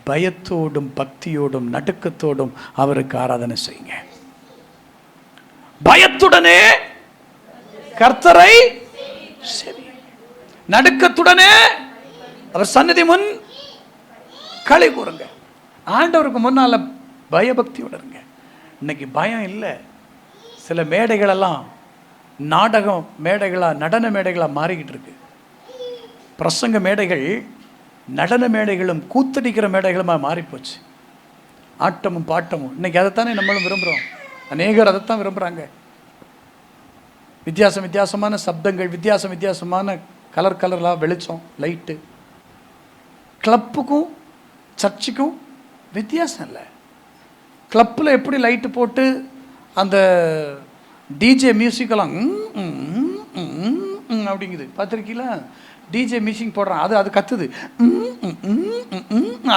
பயத்தோடும் பக்தியோடும் நடுக்கத்தோடும் அவருக்கு ஆராதனை செய்யுங்க. பயத்துடனே கர்த்தரை சரி, நடுக்கத்துடனே அவர் சந்நிதி முன் களி கூறுங்க. ஆண்டவருக்கு முன்னால பயபக்தியோட இருங்க. இன்னைக்கு பயம் இல்லை. சில மேடைகளெல்லாம் நாடகம் மேடைகளா, நடன மேடைகளா மாறிக்கிட்டு இருக்கு. பிரசங்க மேடைகள் நடன மேடைகளும் கூத்தடிக்கிற மேடைகளுமா மாறிப்போச்சு. ஆட்டமும் பாட்டமும் இன்னைக்கு அதைத்தானே நம்மளும் விரும்புகிறோம். அநேகர் அதைத்தான் விரும்புகிறாங்க. வித்தியாசமான சப்தங்கள், வித்தியாசமான கலர்லாம் வெளிச்சம், லைட்டு. கிளப்புக்கும் சர்ச்சுக்கும் வித்தியாசம் இல்லை. கிளப்பில் எப்படி லைட்டு போட்டு அந்த டிஜே மியூசிக்கெல்லாம் அப்படிங்குது பார்த்துருக்கீங்களா? டிஜே மியூசிக் போடுறான், அது கத்துது.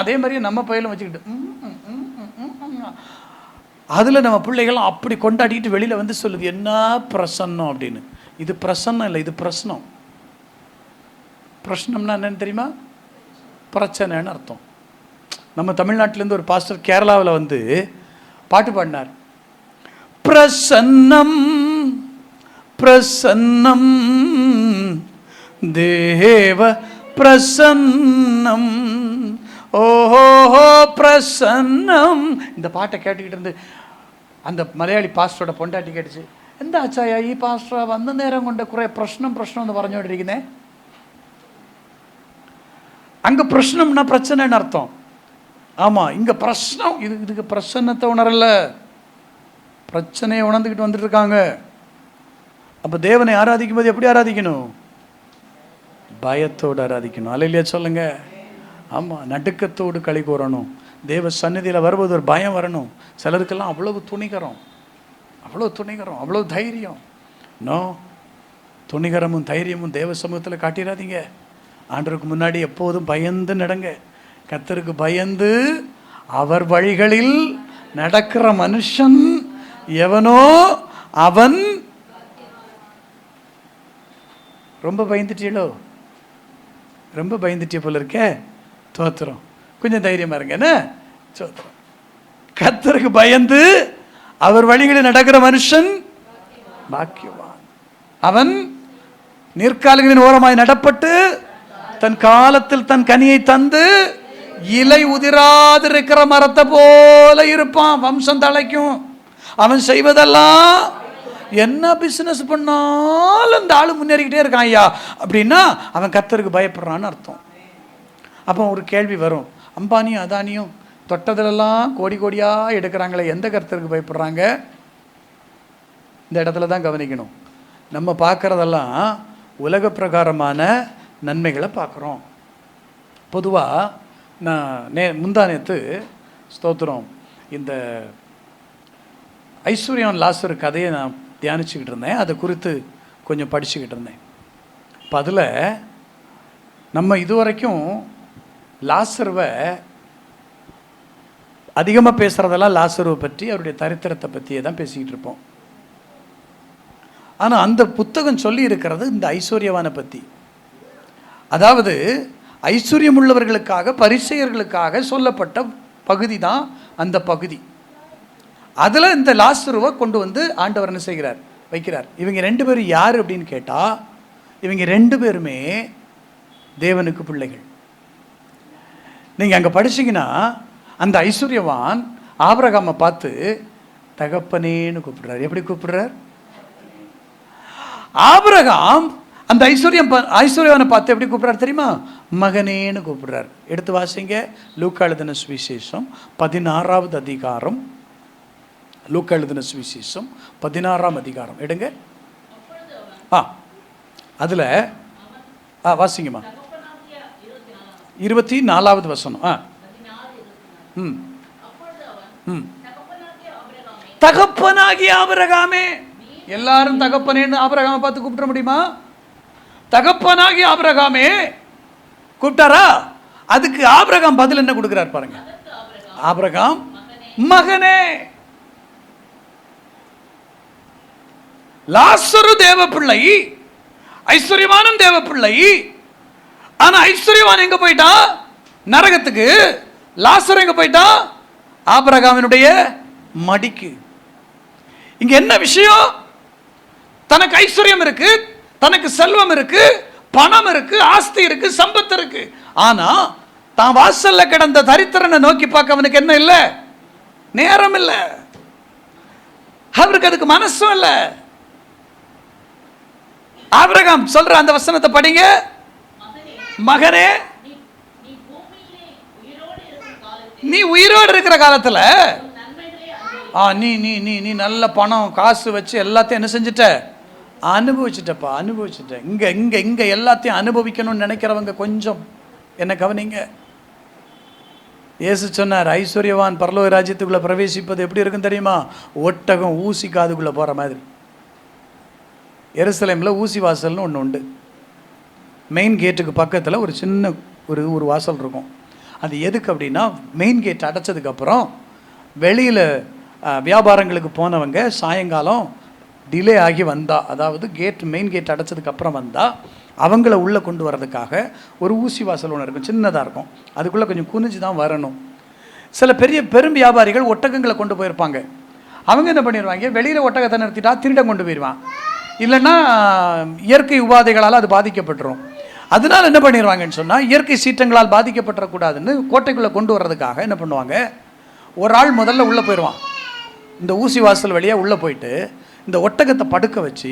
அதே மாதிரியே நம்ம பயிலும் வச்சுக்கிட்டு அதில் நம்ம பிள்ளைகள்லாம் அப்படி கொண்டாடிட்டு வெளியில் வந்து சொல்லுது, என்ன பிரசன்னம் அப்படின்னு. இது பிரசன்னம் இல்லை, இது பிரச்சனம். பிரச்சனம்னா என்னன்னு தெரியுமா? பிரச்சனைன்னு அர்த்தம். நம்ம தமிழ்நாட்டிலேருந்து ஒரு பாஸ்டர் கேரளாவில் வந்து பாட்டு பாடினார். பிரசன்னம் பிரசன்னம் தேவ பிரசன்னம், ஓஹோ பிரசன்னம். இந்த பாட்டை கேட்டுக்கிட்டு இருந்து அந்த மலையாளி பாஸ்டரோட பொண்டாட்டி கேட்டுச்சு, എന്താ അച്ചായ ഈ പാസ്റ്റർ വന്ന നേരം കൊണ്ട് കുറേ പ്രശ്നം എന്ന് പറഞ്ഞുകൊണ്ടിരിക്കുന്നേ. அங்கே பிரச்சனம்னா பிரச்சனைன்னு அர்த்தம். ஆமாம், இங்கே பிரச்சனம், இதுக்கு பிரச்சனத்தை உணரல, பிரச்சனையை உணர்ந்துக்கிட்டு வந்துட்டு இருக்காங்க. அப்போ தேவனை ஆராதிக்கும் போது எப்படி ஆராதிக்கணும்? பயத்தோடு ஆராதிக்கணும். அல்லேலூயா சொல்லுங்க. ஆமாம், நடுக்கத்தோடு களி கூறணும். தேவ சந்நிதியில் வருவது ஒரு பயம் வரணும். சிலருக்கெல்லாம் அவ்வளவு துணிகரம், அவ்வளோ தைரியம். நோ, துணிகரமும் தைரியமும் தேவ சமூகத்தில் காட்டிடாதீங்க. ஆண்டவருக்கு முன்னாடி எப்போதும் பயந்து நடங்க. கர்த்தருக்கு பயந்து அவர் வழிகளில் நடக்கிற மனுஷன் எவனோ அவன். ரொம்ப பயந்துட்டீங்களோ? ரொம்ப பயந்துட்டிய போல இருக்க. தோத்துறோம், கொஞ்சம் தைரியமா இருங்க. என்ன தோத்துறோம்? கர்த்தருக்கு பயந்து அவர் வழிகளில் நடக்கிற மனுஷன் பாக்கியவான். அவன் நீர்க்கால்களின் ஓரமாய் நடப்பட்டு தன் காலத்தில் தன் கனியை தந்து இலை உதிராதிருக்கிற மரத்தை போல இருப்பான். வம்சம் தலைக்கும். அவன் செய்வதெல்லாம், என்ன பிசினஸ் பண்ணாலும் இந்த ஆளு முன்னேறிக்கிட்டே இருக்கான் ஐயா அப்படின்னா அவன் கர்த்தருக்கு பயப்படுறான்னு அர்த்தம். அப்போ ஒரு கேள்வி வரும், அம்பானியும் அதானியும் தொட்டதிலெல்லாம் கோடி கோடியாக எடுக்கிறாங்களே, எந்த கர்த்தருக்கு பயப்படுறாங்க? இந்த இடத்துல தான் கவனிக்கணும். நம்ம பார்க்குறதெல்லாம் உலக பிரகாரமான நன்மைகளை பார்க்குறோம். பொதுவாக நான் முந்தானேத்து ஸ்தோத்திரம் இந்த ஐஸ்வர்யவான் லாசர் கதையை நான் தியானிச்சுக்கிட்டு இருந்தேன். அதை குறித்து கொஞ்சம் படிச்சுக்கிட்டு இருந்தேன். இப்போ அதில் நம்ம இதுவரைக்கும் லாசருவை அதிகமாக பேசுகிறதெல்லாம் லாசருவை பற்றி, அவருடைய தரித்திரத்தை பற்றியே தான் பேசிக்கிட்டு இருப்போம். ஆனால் அந்த புத்தகம் சொல்லி இருக்கிறது இந்த ஐஸ்வர்யவானை பற்றி. அதாவது ஐஸ்வர்யம் உள்ளவர்களுக்காக, பரிசேயர்களுக்காக சொல்லப்பட்ட பகுதி தான் அந்த பகுதி. அதில் இந்த லாசருவை கொண்டு வந்து ஆண்டவர் என்ன செய்கிறார்? வைக்கிறார். இவங்க ரெண்டு பேரும் யார் அப்படின்னு கேட்டால், இவங்க ரெண்டு பேருமே தேவனுக்கு பிள்ளைகள். நீங்கள் அங்கே படிச்சிங்கன்னா அந்த ஐஸ்வர்யவான் ஆபிரகாமை பார்த்து தகப்பனேன்னு கூப்பிடுறார். எப்படி கூப்பிடுறார்? ஆபிரகாம் அந்த ஐஸ்வர்யவானை பார்த்து எப்படி கூப்பிடுறாரு தெரியுமா? மகனேன்னு கூப்பிடுறார். எடுத்து வாசிங்க, லூக்கா எழுதின சுவிசேஷம் 16வது அதிகாரம். லூக்கா எழுதின சுவிசேஷம் 16ஆம் அதிகாரம் எடுங்க. அதில் வாசிங்கம்மா, 24வது வசனம். தகப்பனாகிய ஆபிரகாமே. எல்லாரும் தகப்பனேன்னு ஆபிரகாமை பார்த்து கூப்பிட முடியுமா? தகப்பனாகி ஆபிரகாமே கூப்பிட்டாரா? அதுக்கு ஆபிரகாம் பதில் என்ன கொடுக்கிறார் பாருங்க. ஆபிரகாம் மகனே. லாசரு தேவ பிள்ளை, ஐஸ்வர்யவானும் தேவ பிள்ளை. ஆனா ஐஸ்வர்யவான் எங்க போயிட்டா? நரகத்துக்கு. லாசர் எங்க போயிட்டா? ஆபிரகாமினுடைய மடிக்கு. இங்க என்ன விஷயம்? தனக்கு ஐஸ்வர்யம் இருக்கு, தனக்கு செல்வம் இருக்கு, பணம் இருக்கு, ஆஸ்தி இருக்கு, சம்பத்து இருக்கு. ஆனா தான் வாசல்ல கிடந்த தரித்திரனை நோக்கி பார்க்க அவனுக்கு என்ன இல்லை? நேரம் இல்லை. அவருக்கு அதுக்கு மனசும் இல்லை. ஆபிரகாம் சொல்ற அந்த வசனத்தை படிங்க. மகனே, நீ உயிரோடு இருக்கிற காலத்துல நீ நீ நீ நீ நல்ல பணம் காசு வச்சு எல்லாத்தையும் என்ன செஞ்சுட்ட? அனுபவிச்சுட்டப்பா, அனுபவிச்சுட்ட. இங்க இங்க இங்க எல்லாத்தையும் அனுபவிக்கணும்னு நினைக்கிறவங்க கொஞ்சம் என்ன கவனிங்க. இயேசு சொன்னார், ஐஸ்வர்யவான் பரலோக ராஜ்யத்துக்குள்ள பிரவேசிப்பது எப்படி இருக்கும் தெரியுமா? ஒட்டகம் ஊசி காதுக்குள்ள போற மாதிரி. எருசலேமில் ஊசி வாசல்னு ஒன்று உண்டு. மெயின் கேட்டுக்கு பக்கத்தில் ஒரு சின்ன ஒரு வாசல் இருக்கும். அது எதுக்கு அப்படின்னா, மெயின் கேட் அடைச்சதுக்கப்புறம் வெளியில் வியாபாரங்களுக்கு போனவங்க சாயங்காலம் டிலே ஆகி வந்தா, அதாவது மெயின் கேட் அடைச்சதுக்கப்புறம் வந்தால் அவங்கள உள்ளே கொண்டு வர்றதுக்காக ஒரு ஊசி வாசல் ஒன்று இருக்கும், சின்னதாக இருக்கும், அதுக்குள்ளே கொஞ்சம் குனிஞ்சு தான் வரணும். சில பெரும் வியாபாரிகள் ஒட்டகங்களை கொண்டு போயிருப்பாங்க. அவங்க என்ன பண்ணிடுவாங்க, வெளியில் ஒட்டகத்தை நிறுத்திட்டா திருடம் கொண்டு போயிடுவான், இல்லைன்னா இயற்கை உபாதைகளால் அது பாதிக்கப்பட்டுரும். அதனால் என்ன பண்ணிடுவாங்கன்னு சொன்னால், இயற்கை சீற்றங்களால் பாதிக்கப்பட்டுறக்கூடாதுன்னு கோட்டைக்குள்ளே கொண்டு வர்றதுக்காக என்ன பண்ணுவாங்க, ஒரு ஆள் முதல்ல உள்ளே போயிடுவான். இந்த ஊசி வாசல் வழியாக உள்ளே போயிட்டு இந்த ஒட்டகத்தை படுக்க வச்சு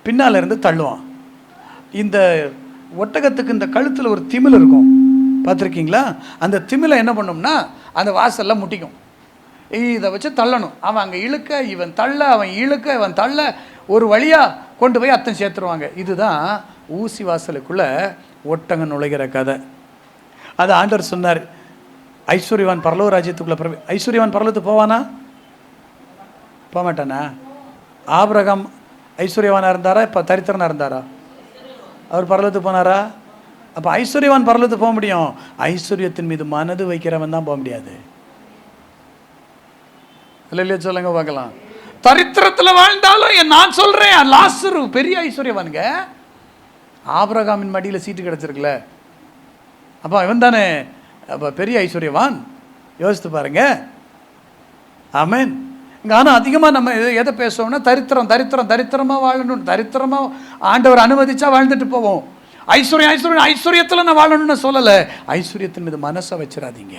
பின்னால் இருந்து தள்ளுவான். இந்த ஒட்டகத்துக்கு இந்த கழுத்தில் ஒரு திமில் இருக்கும், பார்த்துருக்கீங்களா? அந்த திமிலை என்ன பண்ணோம்னா அந்த வாசலில் முட்டிக்கும். இதை வச்சு தள்ளணும். அவன் அங்கே இழுக்க, இவன் தள்ள, அவன் இழுக்க, இவன் தள்ள, ஒரு வழியாக கொண்டு போய் அத்தனை சேர்த்துருவாங்க. இதுதான் ஊசி வாசலுக்குள்ளே ஒட்டகம் நுழைகிற கதை. அது ஆண்டவர் சொன்னார், ஐஸ்வர்யவான் பரலோக ராஜ்யத்துக்குள்ளே ஐஸ்வர்யவான் பரலோகத்துக்கு போவானா? போக மாட்டானா? ஆபிரகாம் ஐஸ்வர்யவானாக இருந்தாரா, இப்போ தரித்திரனாக இருந்தாரா? அவர் பரலோகத்துக்கு போனாரா? அப்போ ஐஸ்வர்யவான் பரலோகத்துக்கு போக முடியும், ஐஸ்வர்யத்தின் மீது மனது வைக்கிறவன் தான் போக முடியாது. இல்லையா சொல்லுங்க பார்க்கலாம். தரித்திரத்தில் வாழ்ந்தாலும் நான் சொல்கிறேன், லாசரு பெரிய ஐஸ்வர்யவானுங்க, ஆபிரகாமின் மடியில் சீட்டு கிடச்சிருக்குல்ல, அப்போ இவன் தானே அப்போ பெரிய ஐஸ்வர்யவான். யோசித்து பாருங்க. ஆமேன். இங்கே ஆனால் அதிகமாக நம்ம எதை பேசுவோம்னா தரித்திரமாக வாழணும், தரித்திரமாக ஆண்டவர் அனுமதிச்சா வாழ்ந்துட்டு போவோம். ஐஸ்வர்யத்தில் நான் வாழணும்னு சொல்லலை. ஐஸ்வர்யத்தின் மீது மனசை வச்சிடாதீங்க,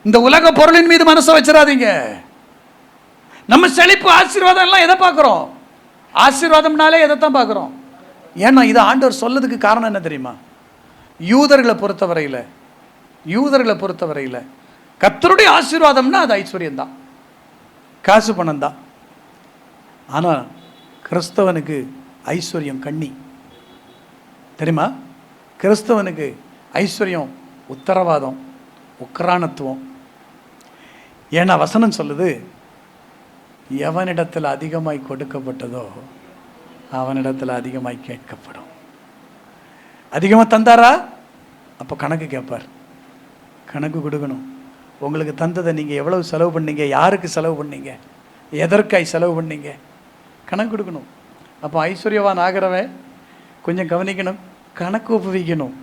இந்த உலக பொருளின் மீது மனசை வச்சிடாதீங்க. நம்ம செழிப்பு ஆசீர்வாதம் எல்லாம் எதை பார்க்குறோம்? ஆசீர்வாதம்னாலே எதைத்தான் பார்க்குறோம். ஏன்னா இது ஆண்டவர் சொல்லதுக்கு காரணம் என்ன தெரியுமா? யூதர்களை பொறுத்தவரையில் கர்த்தருடைய ஆசீர்வாதம்னா அது ஐஸ்வர்யம் தான், காசு பணம் தான். ஆனால் கிறிஸ்தவனுக்கு ஐஸ்வர்யம் கண்ணி தெரியுமா? கிறிஸ்தவனுக்கு ஐஸ்வர்யம் உத்தரவாதம், உக்ரானத்துவம். ஏன்னா வசனம் சொல்லுது, எவனிடத்தில் அதிகமாய் கொடுக்கப்பட்டதோ அவனிடத்தில் அதிகமாய் கேட்கப்படும். அதிகமாக தந்தாரா, அப்போ கணக்கு கேட்பார், கணக்கு கொடுக்கணும். உங்களுக்கு தந்ததை நீங்கள் எவ்வளவு செலவு பண்ணீங்க, யாருக்கு செலவு பண்ணீங்க, எதற்காய் செலவு பண்ணீங்க, கணக்கு கொடுக்கணும். அப்போ ஐஸ்வர்யவான் ஆகிறவன் கொஞ்சம் கவனிக்கணும், கணக்கு ஒப்புவிக்கணும்.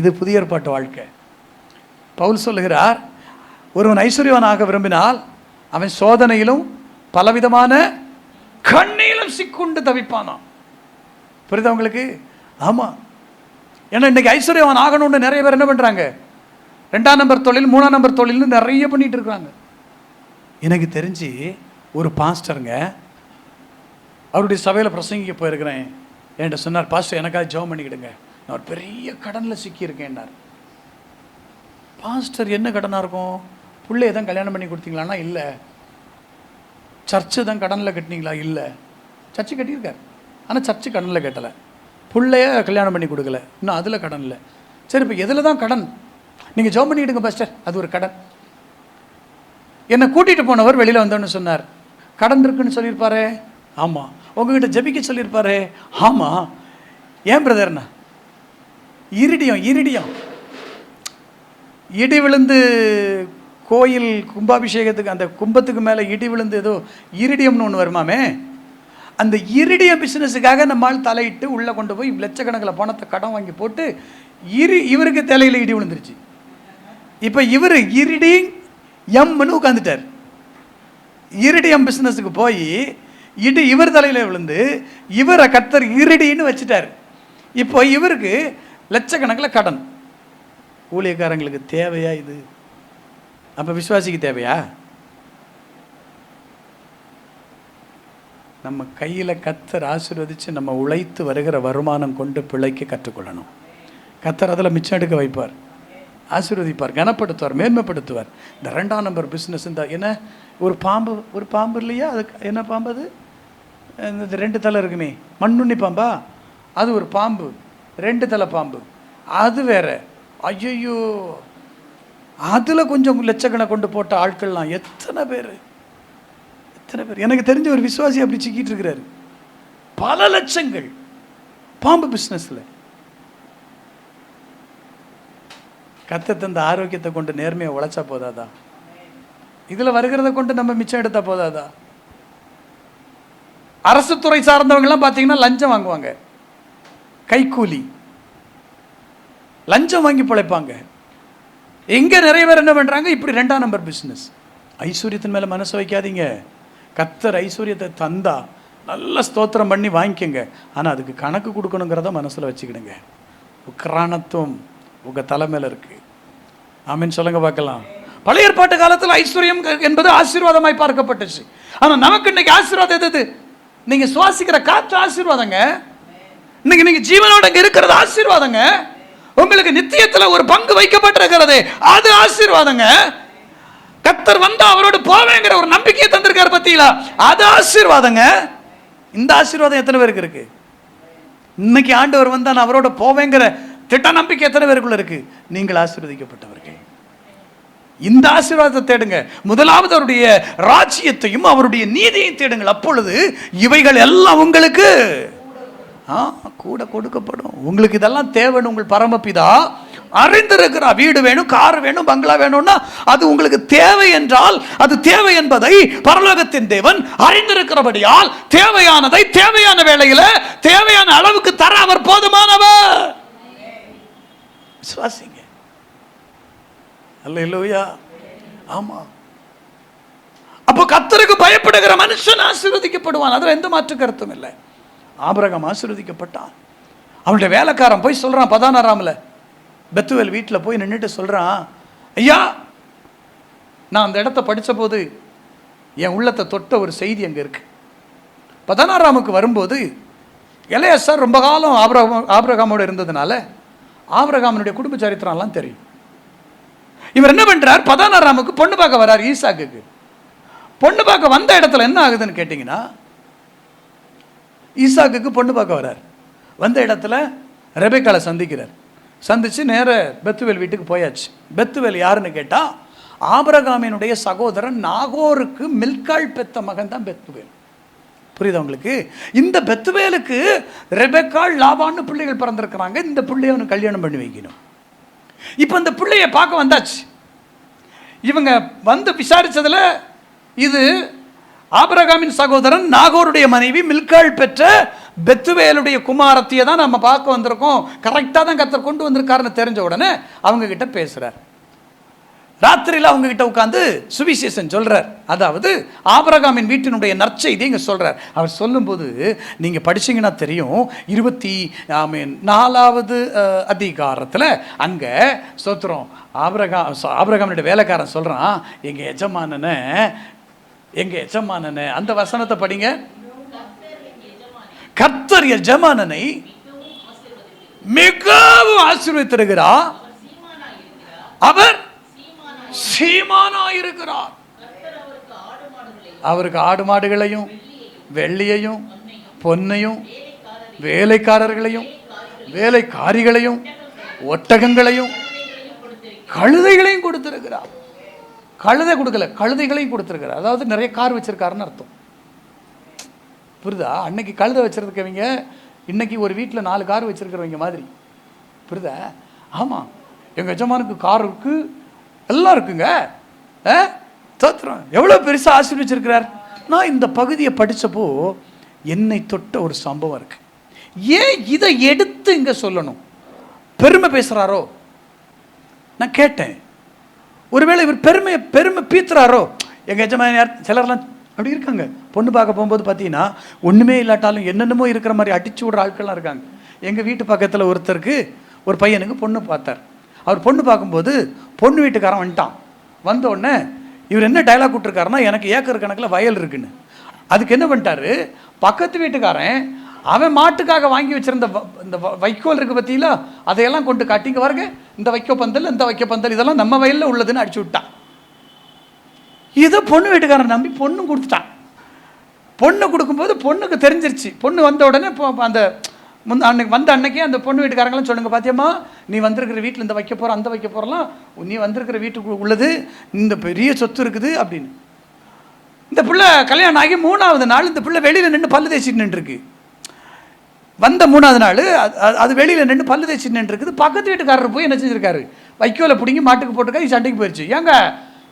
இது புதிய ஏற்பாட்டு வாழ்க்கை. பவுல் சொல்லுகிறார், ஒருவன் ஐஸ்வர்யவான் ஆக விரும்பினால் அவன் சோதனையிலும் பலவிதமான கண்ணியிலும் சிக்குண்டு தவிப்பானாம். புரியுதா உங்களுக்கு? ஆமாம். ஏன்னா இன்றைக்கி ஐஸ்வர்யவான் ஆகணும்னு நிறைய பேர் என்ன பண்ணுறாங்க, 2ஆம் நம்பர் தொழில் 3ஆம் நம்பர் தொழில்னு நிறைய பண்ணிகிட்டு இருக்கிறாங்க. எனக்கு தெரிஞ்சு ஒரு பாஸ்டருங்க, அவருடைய சபையில் பிரசங்கிக்க போயிருக்கிறேன், என்கிட்ட சொன்னார், பாஸ்டர் எனக்காக ஜெபம் பண்ணிக்கிடுங்க, நான் ஒரு பெரிய கடனில் சிக்கியிருக்கேன்னார். பாஸ்டர் என்ன கடனாக இருக்கும்? பிள்ளைய தான் கல்யாணம் பண்ணி கொடுத்தீங்களான்னா இல்லை. சர்ச்சு தான் கடனில் கட்டினீங்களா? இல்லை. சர்ச்சு கட்டியிருக்கார், ஆனால் சர்ச்சு கடனில் கட்டலை. பிள்ளைய கல்யாணம் பண்ணி கொடுக்கல, இன்னும் அதில் கடன் இல்லை. சரி, இப்போ எதில் தான் கடன்? நீங்கள் ஜெபம் பண்ணிக்கிடுங்க பாஸ்டர், அது ஒரு கடன். என்னை கூட்டிகிட்டு போனவர் வெளியில் வந்தோன்னு சொன்னார், கடன் இருக்குன்னு சொல்லியிருப்பாரு. ஆமாம். உங்ககிட்ட ஜெபிக்க சொல்லியிருப்பாரு. ஆமாம். ஏன் பிரதர்னா? இரிடியம் இடி விழுந்து கோயில் கும்பாபிஷேகத்துக்கு அந்த கும்பத்துக்கு மேலே இடி விழுந்து ஏதோ இரிடியம்னு ஒன்று வருமாமே, அந்த இரிடியம் பிஸ்னஸுக்காக நம்மால் தலையிட்டு உள்ளே கொண்டு போய் லட்சக்கணக்கில் பணத்தை கடன் வாங்கி போட்டு இவருக்கு தலையில் இடி விழுந்துருச்சு. இப்போ இவர் இரிடி எம்னு உட்காந்துட்டார். இரிடியம் பிஸ்னஸுக்கு போய் இடி இவர் தலையில் விழுந்து இவரை கர்த்தர் இரிடின்னு வச்சுட்டார். இப்போ இவருக்கு லட்சக்கணக்கில் கடன். ஊழியக்காரங்களுக்கு தேவையா இது? அப்போ விசுவாசிக்கு தேவையா? நம்ம கையில் கர்த்தர் ஆசீர்வதித்து நம்ம உழைத்து வருகிற வருமானம் கொண்டு பிழைக்க கற்றுக்கொள்ளணும். கர்த்தர் அதில் மிச்சம் எடுக்க வைப்பார், ஆசீர்வதிப்பார், கனப்படுத்துவார், மேன்மைப்படுத்துவார். இந்த 2ஆம் நம்பர் பிஸ்னஸ் இந்த என்ன ஒரு பாம்பு இல்லையா? அதுக்கு என்ன பாம்பு? அது இந்த 2 தலை இருக்குமே, மண்ணுண்ணி பாம்பா? அது ஒரு பாம்பு, 2 தலை பாம்பு, அது வேற. ஐயோ, அதில் கொஞ்சம் லட்சக்கணக்கு கொண்டு போட்ட ஆட்கள்லாம் எத்தனை பேர். எனக்கு தெரிஞ்ச ஒரு விசுவாசி அப்படி சிக்கிட்டு இருக்கிறாரு. பல லட்சங்கள் பாம்பு பிஸ்னஸில். கர்த்தர் தந்த ஆரோக்கியத்தை கொண்டு நேர்மையை உழைச்சா போதாதா? இதில் வருகிறத கொண்டு நம்ம மிச்சம் எடுத்தால் போதாதா? அரசு துறை சார்ந்தவங்கலாம் பார்த்தீங்கன்னா லஞ்சம் வாங்குவாங்க, கைக்கூலி லஞ்சம் வாங்கி பிழைப்பாங்க. எங்கே நிறைய பேர் என்ன பண்ணுறாங்க, இப்படி 2ஆம் நம்பர் பிஸ்னஸ். ஐஸ்வர்யத்தின் மேலே மனசு வைக்காதீங்க. கர்த்தர் ஐஸ்வர்யத்தை தந்தா நல்ல ஸ்தோத்திரம் பண்ணி வாங்கிக்கோங்க. ஆனால் அதுக்கு கணக்கு கொடுக்கணுங்கிறத மனசில் வச்சுக்கிடுங்க. உக்ரானத்துவம் உங்கள் தலைமையில் இருக்குது. ஆமீன் சொல்லுங்க பார்க்கலாம். பழைய ஏற்பாட்டு காலத்தில் ஐஸ்வர்யம் என்பது ஆசீர்வாதமாய் பார்க்கப்பட்டுச்சு. ஆனால் நமக்கு இன்னைக்கு ஆசீர்வாதம் எது? நீங்கள் சுவாசிக்கிற காற்று ஆசீர்வாதங்க. இன்னைக்கு நீங்கள் ஜீவனோட இருக்கிறது ஆசீர்வாதங்க. உங்களுக்கு நித்தியத்தில் ஒரு பங்கு வைக்கப்பட்டிருக்கிறது, அது ஆசீர்வாதங்க. கர்த்தர் வந்தா அவரோடு போவேங்கிற ஒரு நம்பிக்கையை தந்திருக்காரு பத்தியா, அது ஆசீர்வாதங்க. இந்த ஆசீர்வாதம் எத்தனை பேருக்கு இருக்கு? இன்னைக்கு ஆண்டவர் வந்தா நான் அவரோட போவேங்கிற திட்ட நம்பிக்கை எத்தனை பேருக்குள்ள இருக்கு? நீங்கள் ஆசீர்வதிக்கப்பட்டவர்கள். இந்த ஆசீர்வாதத்தை தேடுங்க. முதலாவது அவருடைய ராஜ்யத்தையும் அவருடைய நீதியையும் தேடுங்கள். அப்பொழுது இவைகள் எல்லாம் உங்களுக்கு கூட கொடுக்கப்படும். உங்களுக்கு இதெல்லாம் தேவைன்னு உங்கள் பரமபிதா அறிந்திருக்கிறார். வீடு வேணும், கார் வேணும், பங்களா வேணும்னா அது உங்களுக்கு தேவை என்றால், அது தேவை என்பதை பரலோகத்தின் தேவன் அறிந்திருக்கிறபடியால் தேவையானதை தேவையான வேளையில தேவையான அளவுக்கு தர அவர் போதுமானவர். விசுவாசிங்க. அல்லேலூயா. ஆமா. அப்போ கர்த்தருக்கு பயப்படுகிற மனுஷன் ஆசீர்வதிக்கப்படுவான். அதுல எந்த மாற்று கருத்தும் இல்லை. ஆபிரகாம் ஆசீர்வதிக்கப்பட்டான். அவனுடைய வேலைக்காரன் போய் சொல்றான், 16ஆம்ல பெத்துவேல் வீட்டில் போய் நின்றுட்டு சொல்றான், ஐயா நான் அந்த இடத்த படித்த போது என் உள்ளத்தை தொட்ட ஒரு செய்தி அங்கே இருக்கு. 16ஆமுக்கு வரும்போது எலையாசார் ரொம்ப காலம் ஆபிரகாமோடு இருந்ததுனால ஆபிரகாமனுடைய குடும்ப சரித்திரம்லாம் தெரியும். இவர் என்ன பண்றார், 16ஆமுக்கு பொண்ணு பார்க்க வர்றார். ஈசாக்குக்கு பொண்ணு பார்க்க வந்த இடத்துல என்ன ஆகுதுன்னு கேட்டிங்கன்னா, ஈசாக்குக்கு பொண்ணு பார்க்க வர்றார். வந்த இடத்துல ரெபெக்காளை சந்திக்கிறார். சந்திச்சு நேர பெத்துவேல் வீட்டுக்கு போயாச்சு. பெத்துவேல் யாருன்னு கேட்டா, ஆபிரகாமினுடைய சகோதரன் நாகோருக்கு மில்காள் பெத்த மகன் தான் பெத்துவேல். புரியுதா உங்களுக்கு? இந்த பெத்துவேலுக்கு ரெபெக்காள் லாபான்னு பிள்ளைகள் பிறந்திருக்கிறாங்க. இந்த பிள்ளைய அவனுக்கு கல்யாணம் பண்ணி வைக்கணும். இப்போ இந்த பிள்ளைய பார்க்க வந்தாச்சு. இவங்க வந்து விசாரிச்சதுல இது ஆபிரகாமின் சகோதரன் நாகோருடைய மனைவி மில்காள் பெற்ற பெத்துவேலுடைய குமாரத்தியை தான் நம்ம பார்க்க வந்திருக்கோம். கரெக்டாக தான் கர்த்தர் கொண்டு வந்திருக்காருன்னு தெரிஞ்ச உடனே அவங்க கிட்ட பேசுறார். ராத்திரியில் அவங்க கிட்ட உட்காந்து சுவிசேஷன் சொல்றார். அதாவது ஆபிரகாமின் வீட்டினுடைய நற்செய்தி இங்கே சொல்றார். அவர் சொல்லும்போது நீங்கள் படிச்சீங்கன்னா தெரியும். 24வது அதிகாரத்தில் அங்கே ஸ்தோத்திரம் ஆபிரகாமினுடைய வேலைக்காரன் சொல்றான், எங்க எஜமானனை அந்த வசனத்தை படிங்க. கர்த்தர் எஜமானனை மிகவும் ஆசீர்வதித்திருக்கிறார். அவர் சீமானாயிருக்கிறார். அவருக்கு ஆடு மாடுகளையும் வெள்ளியையும் பொன்னையும் வேலைக்காரர்களையும் வேலைக்காரிகளையும் ஒட்டகங்களையும் கழுதைகளையும் கொடுத்திருக்கிறார். கழுதை கொடுக்கல, கழுதைகளையும் கொடுத்திருக்கிறார். அதாவது நிறைய கார் வச்சிருக்காருன்னு அர்த்தம். புரியுதா? அன்னைக்கு கழுதை வச்சிருக்கவங்க இன்னைக்கு ஒரு வீட்டில் 4 கார் வச்சிருக்கிறவங்க மாதிரி. புரியுதா? ஆமாம், எங்கள் எஜமானுக்கு கார் இருக்கு, எல்லாம் இருக்குங்க. தோத்திரம் எவ்வளோ பெருசாக ஆசீர்வதிச்சிருக்கிறார். நான் இந்த பகுதியை படித்தப்போ என்னை தொட்ட ஒரு சம்பவம் இருக்கு. ஏன் இதை எடுத்து இங்கே சொல்லணும்? பெருமை பேசுகிறாரோ நான் கேட்டேன். ஒருவேளை இவர் பெருமை பீத்துறாரோ? எங்கள் எஜமான யார் சிலர்லாம் அப்படி இருக்காங்க. பொண்ணு பார்க்க போகும்போது பார்த்தீங்கன்னா ஒன்றுமே இல்லாட்டாலும் என்னென்னமோ இருக்கிற மாதிரி அடிச்சு விடுற ஆட்கள்லாம் இருக்காங்க. எங்கள் வீட்டு பக்கத்தில் ஒருத்தருக்கு ஒரு பையனுக்கு பொண்ணு பார்த்தார். அவர் பொண்ணு பார்க்கும்போது பொண்ணு வீட்டுக்காரன் வந்துட்டான். வந்த உடனே இவர் என்ன டைலாக் விட்டுருக்காருன்னா, எனக்கு ஏக்கர் கணக்கில் வயல் இருக்குன்னு. அதுக்கு என்ன பண்ணிட்டாரு, பக்கத்து வீட்டுக்காரன் அவன் மாட்டுக்காக வாங்கி வச்சிருந்த இந்த வைக்கோல் இருக்கு பார்த்தீங்களா, அதையெல்லாம் கொண்டு காட்டிங்க பாருங்க, இந்த வைக்கோ பந்தல் இந்த வைக்கோ பந்தல் இதெல்லாம் நம்ம வயலில் உள்ளதுன்னு அடிச்சு விட்டான். இதை பொண்ணு வீட்டுக்காரன் நம்பி பொண்ணும் கொடுத்துட்டான். பொண்ணு கொடுக்கும்போது பொண்ணுக்கு தெரிஞ்சிருச்சு. பொண்ணு வந்த உடனே அந்த அன்னைக்கு வந்த அன்னைக்கே அந்த பொண்ணு வீட்டுக்காரங்களும் சொல்லுங்க, பாத்தியம்மா நீ வந்திருக்கிற வீட்டில் இந்த வைக்க போகிற அந்த வைக்க போகிறலாம், நீ வந்திருக்கிற வீட்டுக்கு உள்ளது இந்த பெரிய சொத்து இருக்குது அப்படின்னு. இந்த பிள்ளை கல்யாணம் ஆகி 3வது நாள் இந்த பிள்ளை வெளியில் நின்று பல்லு தேய்ச்சிட்டு நின்றுருக்கு. வந்த 3வது நாள் அது வெளியில் நின்று பல்லு தேய்ச்சிட்டு நின்றுருக்குது. பக்கத்து வீட்டுக்காரர் போய் என்ன செஞ்சிருக்காரு, வைக்கோலை பிடிங்கி மாட்டுக்கு போட்டுருக்காரு. சண்டைக்கு போயிடுச்சு. ஏங்க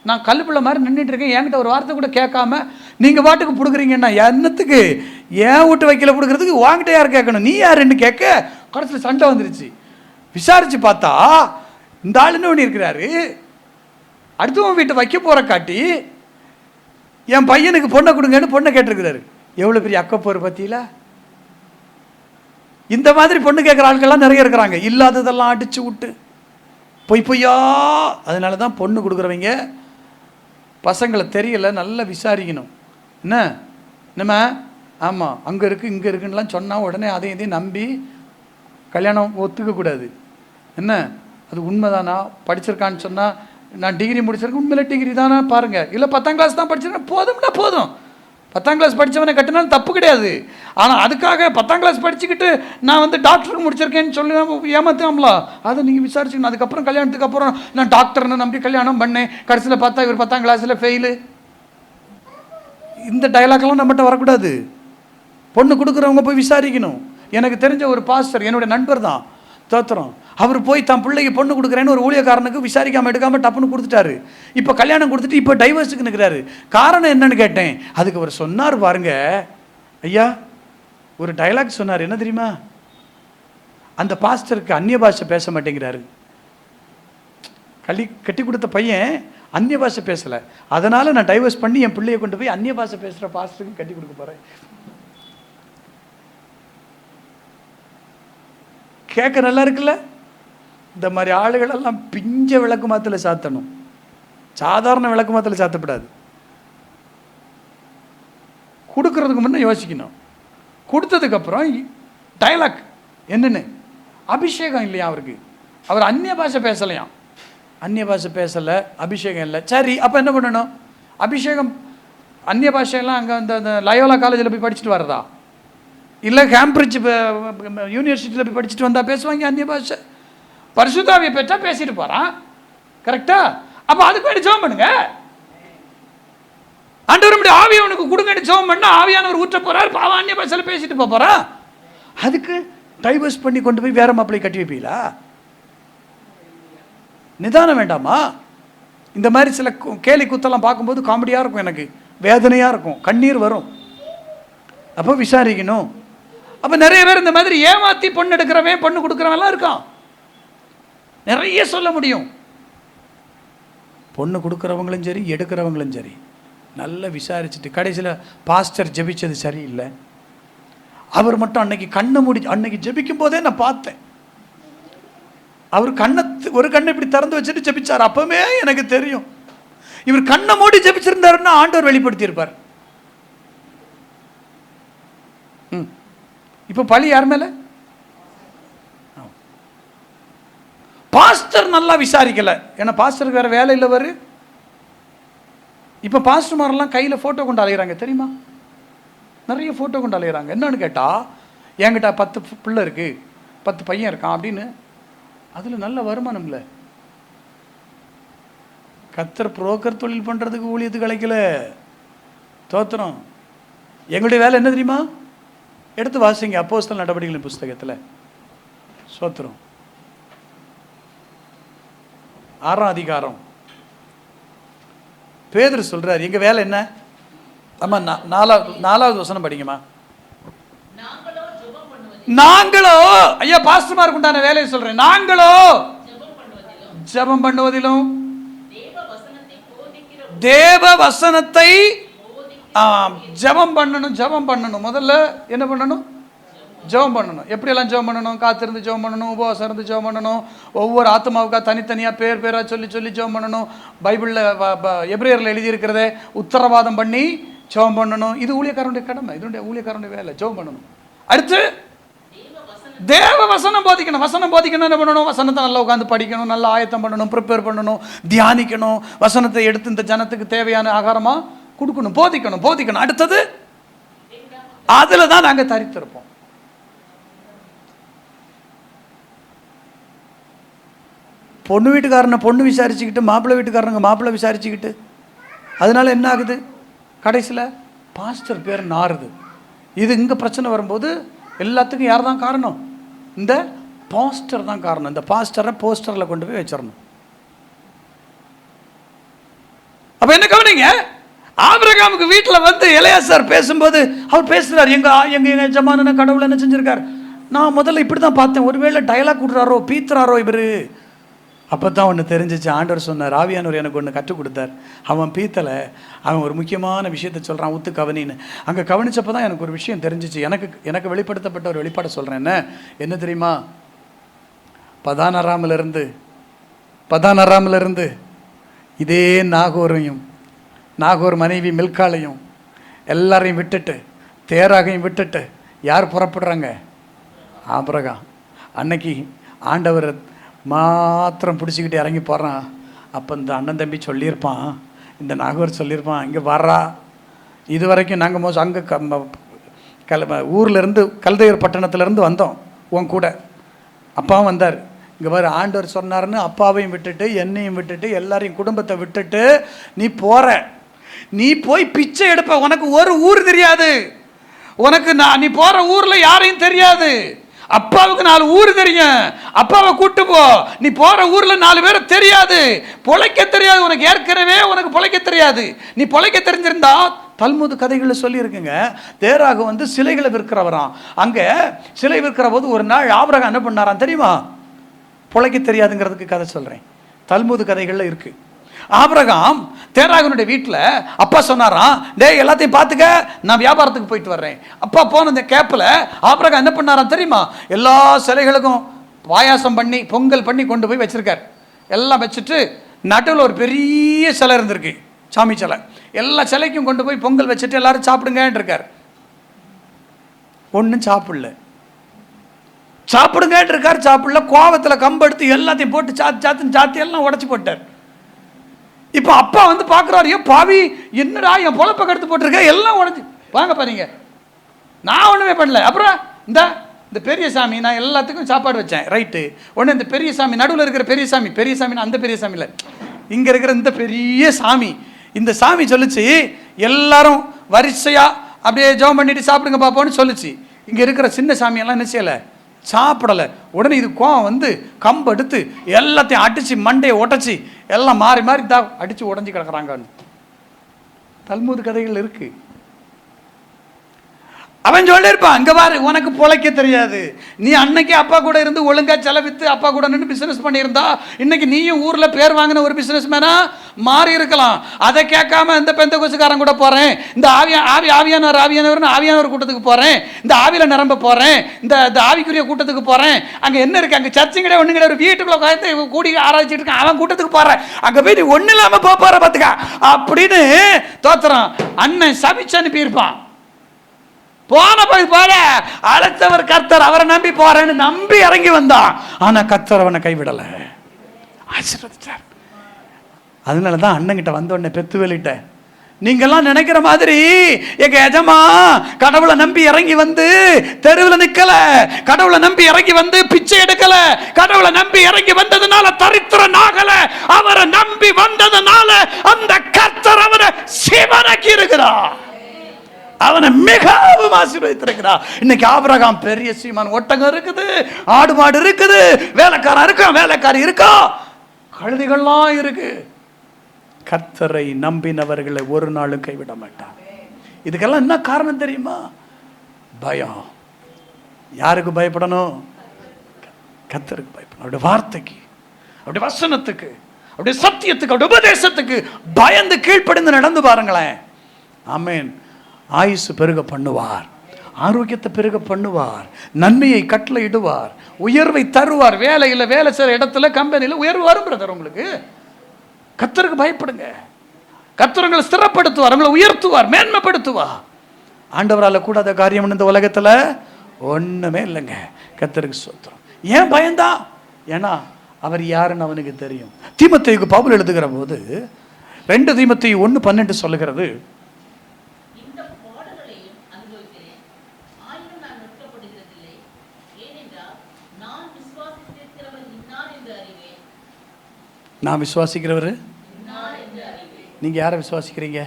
நான் கல்லுப்பிள்ள மாதிரி நின்றுட்டு இருக்கேன், என்கிட்ட ஒரு வார்த்தை கூட கேட்காம நீங்கள் பாட்டுக்கு பிடுக்குறீங்கன்னா என்னத்துக்கு? ஏன் வீட்டு வைக்கல பிடுக்கிறதுக்கு வாங்கிட்ட யார் கேட்கணும்? நீ யாருன்னு கேட்க கடைசியில் சண்டை வந்துருச்சு. விசாரித்து பார்த்தா இந்த ஆள் என்ன பண்ணியிருக்கிறாரு, அடுத்தவன் வீட்டை வைக்க போகிற காட்டி என் பையனுக்கு பொண்ணை கொடுங்கன்னு பொண்ணை கேட்டிருக்கிறாரு. எவ்வளோ பெரிய அக்கப்போர் பற்றியில. இந்த மாதிரி பொண்ணு கேட்குற ஆட்கள்லாம் நிறைய இருக்கிறாங்க. இல்லாததெல்லாம் அடித்து விட்டு பொய்யா. அதனால தான் பொண்ணு கொடுக்குறவங்க பசங்களை தெரியல நல்லா விசாரிக்கணும். என்னம்மா ஆமாம் அங்கே இருக்குது இங்கே இருக்குன்னுலாம் சொன்னால் உடனே அதையும் இதையும் நம்பி கல்யாணம் ஒத்துக்கக்கூடாது. என்ன அது உண்மைதானா? படிச்சிருக்கான்னு சொன்னால் நான் டிகிரி முடிச்சிருக்கேன், உண்மையில டிகிரி தானே பாருங்கள். இல்லை 10ஆம் கிளாஸ் தான் படிச்சிருக்கேன், போதும்னா போதும். 10ஆம் கிளாஸ் படித்தவனை கட்டினாலும் தப்பு கிடையாது. ஆனால் அதுக்காக 10ஆம் கிளாஸ் படிச்சுக்கிட்டு நான் வந்து டாக்டருக்கு முடிச்சிருக்கேன்னு சொல்லி ஏமாத்தாமலா? அதை நீங்கள் விசாரிச்சுக்கணும். அதுக்கப்புறம் கல்யாணத்துக்கு அப்புறம் நான் டாக்டர்னு நம்பி கல்யாணம் பண்ணேன், கடைசியில் பார்த்தா இவர் 10ஆம் கிளாஸில் ஃபெயிலு. இந்த டைலாக்லாம் நம்மகிட்ட வரக்கூடாது. பொண்ணு கொடுக்குறவங்க போய் விசாரிக்கணும். எனக்கு தெரிஞ்ச ஒரு பாஸ்டர், என்னுடைய நண்பர் தான், தோத்திரம், அவர் போய் தன் பிள்ளைக்கு பொண்ணு கொடுக்குறேன்னு ஒரு ஊழியக்காரனுக்கு விசாரிக்காமல் எடுக்காமல் டப்புன்னு கொடுத்துட்டாரு. இப்போ கல்யாணம் கொடுத்துட்டு இப்போ டைவர்ஸுக்கு நிற்கிறாரு. காரணம் என்னன்னு கேட்டேன். அதுக்கு அவர் சொன்னார் பாருங்க, ஐயா ஒரு டைலாக் சொன்னார். என்ன தெரியுமா? அந்த பாஸ்டருக்கு அந்நிய பாஷை பேச மாட்டேங்கிறாரு. கட்டி கொடுத்த பையன் அந்நிய பாஷை பேசலை, அதனால் நான் டைவர்ஸ் பண்ணி என் பிள்ளையை கொண்டு போய் அந்நிய பாஷை பேசுகிற பாஸ்டருக்கு கட்டி கொடுக்க போகிறேன். கேட்க நல்லா இருக்குல்ல? இந்த மாதிரி ஆளுகளெல்லாம் பிஞ்ச விளக்கு மாத்தில் சாத்தணும், சாதாரண விளக்கு மாத்தில் சாத்தப்படாது. கொடுக்கறதுக்கு முன்னே யோசிக்கணும். கொடுத்ததுக்கப்புறம் டைலாக் என்னன்னு, அபிஷேகம் இல்லையா அவருக்கு, அவர் அந்நிய பாஷை பேசலையாம். அந்நிய பாஷை பேசலை, அபிஷேகம் இல்லை. சரி அப்போ என்ன பண்ணணும்? அபிஷேகம் அந்நிய பாஷையெல்லாம் அங்கே அந்த லயோலா காலேஜில் போய் படிச்சுட்டு வர்றதா? இல்லை கேம்பிரிட்ஜ் யூனிவர்சிட்டியில் போய் படிச்சுட்டு வந்தால் பேசுவாங்க அந்நிய பாஷை? பரிசுத்தாவியை பெற்றா பேசிட்டு போகிறான், கரெக்டா? அப்போ அதுக்கு வேண்டி ஜெபம் பண்ணுங்க. ஆண்டவர் ஆவியை அவனுக்கு கொடுங்கன்னு ஜெபம் பண்ணா ஆவியானவர் ஊற்ற போறார், பாவம் அந்நிய பாஷையில் பேசிட்டு போகிறான். அதுக்கு டைவர்ஸ் பண்ணி கொண்டு போய் வேற மாப்பிள்ளை கட்டி வைப்பீங்களா? நிதானம் வேண்டாமா? இந்த மாதிரி சில கேலி குத்தெல்லாம் பார்க்கும்போது காமெடியாக இருக்கும், எனக்கு வேதனையாக இருக்கும், கண்ணீர் வரும். அப்போ விசாரிக்கணும். அப்போ நிறைய பேர் இந்த மாதிரி ஏமாற்றி பொண்ணு எடுக்கிறவன் பொண்ணு கொடுக்குறவன்லாம் இருக்கான். நிறைய சொல்ல முடியும். பொண்ணு கொடுக்குறவங்களும் சரி எடுக்கிறவங்களும் சரி நல்லா விசாரிச்சுட்டு, கடைசியில் பாஸ்டர் ஜெபிச்சது சரியில்லை, அவர் மட்டும் அன்னைக்கு கண்ணை மூடி, அன்னைக்கு ஜெபிக்கும் போதே நான் பார்த்தேன், அவர் ஒரு கண்ணை இப்படி திறந்து வச்சுட்டு ஜெபிச்சார். அப்பவே எனக்கு தெரியும் இவர் கண்ணை மூடி ஜெபிச்சிருந்தாருன்னா ஆண்டவர் வெளிப்படுத்தியிருப்பார். இப்போ பழி யார் மேல? பாஸ்டர் நல்லா விசாரிக்கல. ஏன்னா பாஸ்டருக்கு வேற வேலை இல்லை. வரு இப்போ பாஸ்டர்மாரெல்லாம் கையில் ஃபோட்டோ கொண்டு அலைகிறாங்க தெரியுமா? நிறைய ஃபோட்டோ கொண்டு அலைகிறாங்க. என்னன்னு கேட்டால், என்கிட்ட 10 பிள்ளை இருக்குது, 10 பையன் இருக்கான் அப்படின்னு. அதில் நல்ல வருமானம் இல்லை. கத்தர் புரோக்கர் தொழில் பண்ணுறதுக்கு ஊழியத்துக்கு அழைக்கல. தோத்திரம். எங்களுடைய வேலை என்ன தெரியுமா? எடுத்து வாசிங்க அப்போஸ்தலர் நடவடிக்கைகளின் புஸ்தகத்தில். சோத்திரம் 6ஆம் அதிகாரம் பேதுரு சொல்றார், எங்க வேலை என்ன? ஆமா, 4வது வசனம் படிங்கம்மா. நாங்களோ, ஐயா பாஸ்டர்மாருக்கு உண்டான வேலையை சொல்றேன், நாங்களோ ஜெபம் பண்ணுவதிலும் தேவ வசனத்தை ஜெபம் பண்ணணும். முதல்ல என்ன பண்ணணும்? ஜெபம் பண்ணணும். எப்படியெல்லாம் ஜெபம் பண்ணணும்? காத்திருந்து ஜெபம் பண்ணணும், உபவாசம் இருந்து ஜெபம் பண்ணணும், ஒவ்வொரு ஆத்மாவுக்கா தனித்தனியாக பேராக சொல்லி ஜெபம் பண்ணணும். பைபிளில் எபிரேயரில் எழுதியிருக்கிறத உத்தரவாதம் பண்ணி ஜெபம் பண்ணணும். இது ஊழியக்காரனுடைய கடமை, இதனுடைய ஊழியக்காரனுடைய வேலை, ஜெபம் பண்ணணும். அடுத்து தேவ வசனம் போதிக்கணும். வசனம் போதிக்கணும் என்ன பண்ணணும்? வசனத்தை நல்லா உட்காந்து படிக்கணும், நல்லா ஆயத்தம் பண்ணணும், ப்ரிப்பேர் பண்ணணும், தியானிக்கணும், வசனத்தை எடுத்து இந்த ஜனத்துக்கு தேவையான ஆகாரமாக கொடுக்கணும், போதிக்கணும். அடுத்தது அதில் தான் நாங்கள் தரித்திருப்போம். பொண்ணு வீட்டுக்காரனை பொண்ணு விசாரிச்சுக்கிட்டு, மாப்பிள்ளை வீட்டுக்காரனுங்க மாப்பிள்ளை விசாரிச்சுக்கிட்டு, அதனால என்ன ஆகுது? கடைசியில் பாஸ்டர் பேர் நாறுது. இது இங்கே பிரச்சனை வரும்போது எல்லாத்துக்கும் யார் தான் காரணம்? இந்த பாஸ்டர் தான் காரணம். இந்த பாஸ்டரை போஸ்டரில் கொண்டு போய் வச்சிடணும். அப்ப என்ன கவனிங்க, ஆபிரகாமுக்கு வீட்டில் வந்து எலியாசார் பேசும்போது அவர் பேசுறாரு, எங்க எங்க எஜமான கடவுள் என்ன செஞ்சிருக்காரு. நான் முதல்ல இப்படி தான் பார்த்தேன், ஒருவேளை டயலாக் விடுறாரோ பீத்துறாரோ இவர். அப்போ தான் ஒன்று தெரிஞ்சிச்சு. ஆண்டவர் சொன்னார், ஆவியானவர் எனக்கு ஒன்று கற்றுக் கொடுத்தார். அவன் பீத்தலை, அவன் ஒரு முக்கியமான விஷயத்தை சொல்கிறான், உத்து கவனின்னு. அங்கே கவனிச்சப்போ தான் எனக்கு ஒரு விஷயம் தெரிஞ்சிச்சு. எனக்கு வெளிப்படுத்தப்பட்ட ஒரு வெளிப்பாடை சொல்கிறேன். என்ன தெரியுமா? பதானராமிலிருந்து இதே நாகோர் மனைவி மில்காலையும் எல்லாரையும் விட்டுட்டு, தேராகையும் விட்டுட்டு யார் புறப்படுறாங்க? ஆபிரகாம். அன்னைக்கு ஆண்டவர் மாத்திரம் பிடிச்சிக்கிட்டு இறங்கி போகிறான். அப்போ இந்த அண்ணன் தம்பி சொல்லியிருப்பான், இந்த நாகூர் சொல்லியிருப்பான், இங்கே வர்றா, இது வரைக்கும் நாங்கள் அங்கே ஊர்லேருந்து கல்தையர் பட்டணத்துலேருந்து வந்தோம் உன் கூட. அப்பாவும் வந்தார். இங்கே வர ஆண்டவர் சொன்னார்னு அப்பாவையும் விட்டுட்டு என்னையும் விட்டுட்டு எல்லாரையும் குடும்பத்தை விட்டுட்டு நீ போய் பிச்சை எடுப்ப. உனக்கு ஒரு ஊர் தெரியாது, உனக்கு நீ போகிற ஊரில் யாரையும் தெரியாது. அப்பாவுக்கு 4 ஊர் தெரியும், அப்பாவை கூட்டு போ. நீ போற ஊர்ல 4 பேரை தெரியாது, பொழைக்க தெரியாது. உனக்கு ஏற்கனவே உனக்கு பொழைக்க தெரியாது. நீ பொழைக்க தெரிஞ்சிருந்தா தல்முது கதைகளில் சொல்லியிருக்குங்க. தேராக வந்து சிலைகளை விற்கிறவராம். அங்கே சிலை விற்கிற போது ஒரு நாள் ஆபிரகாம் என்ன பண்ணாராம் தெரியுமா? பொழைக்க தெரியாதுங்கிறதுக்கு கதை சொல்கிறேன், தல்முது கதைகளில் இருக்கு. ஆபிரகாம் தேராகனுடைய வீட்டில் அப்பா சொன்னாராம், டேய் எல்லாத்தையும் பார்த்துக்க, நான் வியாபாரத்துக்கு போயிட்டு வர்றேன். அப்பா போன இந்த கேப்பில் ஆபிரகாம் என்ன பண்ணாராம் தெரியுமா? எல்லா சிலைகளுக்கும் பாயாசம் பண்ணி பொங்கல் பண்ணி கொண்டு போய் வச்சிருக்கார். எல்லாம் வச்சுட்டு நடுவில் ஒரு பெரிய சிலை இருந்திருக்கு, சாமி சிலை. எல்லா சிலைக்கும் கொண்டு போய் பொங்கல் வச்சுட்டு எல்லாரும் சாப்பிடுங்கன்னு இருக்கார். ஒன்றும் சாப்பிடுங்கன்னு இருக்கார். சாப்பிடல. கோவத்தில் கம்பெடுத்து எல்லாத்தையும் போட்டு சாத்தி எல்லாம் உடச்சி போட்டார். இப்போ அப்பா வந்து பார்க்குறாரு, பாவி என்னடா என் பொழப்பை கடுத்து போட்டிருக்க, எல்லாம் உடஞ்சி வாங்க பாருங்க. நான் ஒன்றுமே பண்ணல. அப்புறம் இந்த பெரிய சாமி நான் எல்லாத்துக்கும் சாப்பாடு வச்சேன், ரைட்டு. உடனே இந்த பெரிய சாமி நடுவில் இருக்கிற பெரிய சாமின்னா அந்த பெரிய சாமி இல்லை, இங்கே இருக்கிற இந்த பெரிய சாமி, இந்த சாமி சொல்லிச்சு எல்லாரும் வரிசையாக அப்படியே ஜெபம் பண்ணிட்டு சாப்பிடுங்க பாப்போன்னு சொல்லிச்சு. இங்கே இருக்கிற சின்ன சாமியெல்லாம் என்ன செய்யலை, சாப்பிடலை. உடனே இது கோவம் வந்து கம்பு எடுத்து எல்லாத்தையும் அடித்து மண்டையை உடச்சி எல்லாம் மாறி அடித்து உடஞ்சி கிடக்குறாங்க. தல்முது கதைகள் இருக்கு. அவன் சொல்லியிருப்பான், அங்கே பாரு உனக்கு பொழைக்க தெரியாது, நீ அன்னைக்கு அப்பா கூட இருந்து ஒழுங்கா செலவித்து அப்பா கூட நின்று பிசினஸ் பண்ணியிருந்தா இன்னைக்கு நீயும் ஊர்ல பேர் வாங்கின ஒரு பிசினஸ் மேனா மாறி இருக்கலாம். அதை கேட்காம இந்த பெந்த கொசுக்காரன் கூட போறேன், இந்த ஆவியானவர் கூட்டத்துக்கு போறேன், இந்த ஆவியில நிரம்ப போறேன், இந்த ஆவிக்குரிய கூட்டத்துக்கு போறேன். அங்க என்ன இருக்கு? அங்க சர்ச்சும் கிடையாது, ஒண்ணு கிடையாது, ஒரு வீட்டுக்குள்ள உட்காந்து கூடி ஆராய்ச்சிட்டு இருக்கான். அவன் கூட்டத்துக்கு போறேன், அங்க போய் நீ ஒண்ணு இல்லாம போற பாத்துக்க அப்படின்னு தோத்துறான். அண்ணன் சபிச்சு அனுப்பி இருப்பான். போன போய் போற அழைத்தவர் கர்த்தர், அவரை நம்பி போறேன்னு நம்பி இறங்கி வந்தான். ஆனா கர்த்தர் அவனை கைவிடல, ஆசீர்வதிச்சார். அதனாலதான் அண்ணங்கிட்ட வந்த உடனே பெத்து வெளியிட்ட, நீங்கெல்லாம் நினைக்கிற மாதிரி எங்க எஜமா கடவுளை நம்பி இறங்கி வந்து தெருவில் நிக்கல, கடவுளை நம்பி இறங்கி வந்து பிச்சை எடுக்கல, கடவுளை நம்பி இறங்கி வந்ததுனால தரித்திரன் ஆகல, அவரை நம்பி வந்ததுனால அந்த கர்த்தர் அவரை சிவனாக்கி இருக்கிறார், அவனை மிகவும் ஆசீர்வதித்திருக்கிறார். இன்னைக்கு ஆபிரகாம் பெரிய சீமான் ஒட்டகம் இருக்குது, ஆடு மாடு இருக்குது, வேலைக்காரன் இருக்கா, வேலைக்காரி இருக்கா, கழுதைகள்லாம் இருக்கு. கர்த்தரை நம்பினவர்களை ஒரு நாளும் கைவிட மாட்டான். இதுக்கெல்லாம் என்ன காரணம் தெரியுமா? பயம். யாருக்கு பயப்படணும்? கர்த்தருக்கு பயப்படணும். அவருடைய வார்த்தைக்கு, அவருடைய வசனத்துக்கு, அவருடைய சத்தியத்துக்கு, அவருடைய உபதேசத்துக்கு பயந்து கீழ்ப்படிந்து நடந்து பாருங்களேன். ஆமென். ஆயுசு பெருக பண்ணுவார், ஆரோக்கியத்தை பெருக பண்ணுவார், நன்மையை கட்டளையிடுவார், உயர்வை தருவார். வேலையில் வேலை செய்கிற இடத்துல கம்பெனியில் உயர்வு வரும் பிரதர். உங்களுக்கு கர்த்தருக்கு பயப்படுங்க, கர்த்தர் உங்களை ஸ்திரப்படுத்துவார், உங்களை உயர்த்துவார், மேன்மைப்படுத்துவார். ஆண்டவரால் கூடாத காரியம் இந்த உலகத்தில் ஒன்றுமே இல்லைங்க. கர்த்தருக்கு ஸ்தோத்திரம். ஏன் பயந்தான்? ஏன்னா அவர் யாருன்னு அவனுக்கு தெரியும். தீமோத்தேயுக்கு பவுல் எழுதுகிற போது 2 தீமோத்தேயு 1:12 சொல்லுகிறது, நான் விசுவாசிக்கிறவர். நீங்க யாரை விசுவாசிக்கிறீங்க?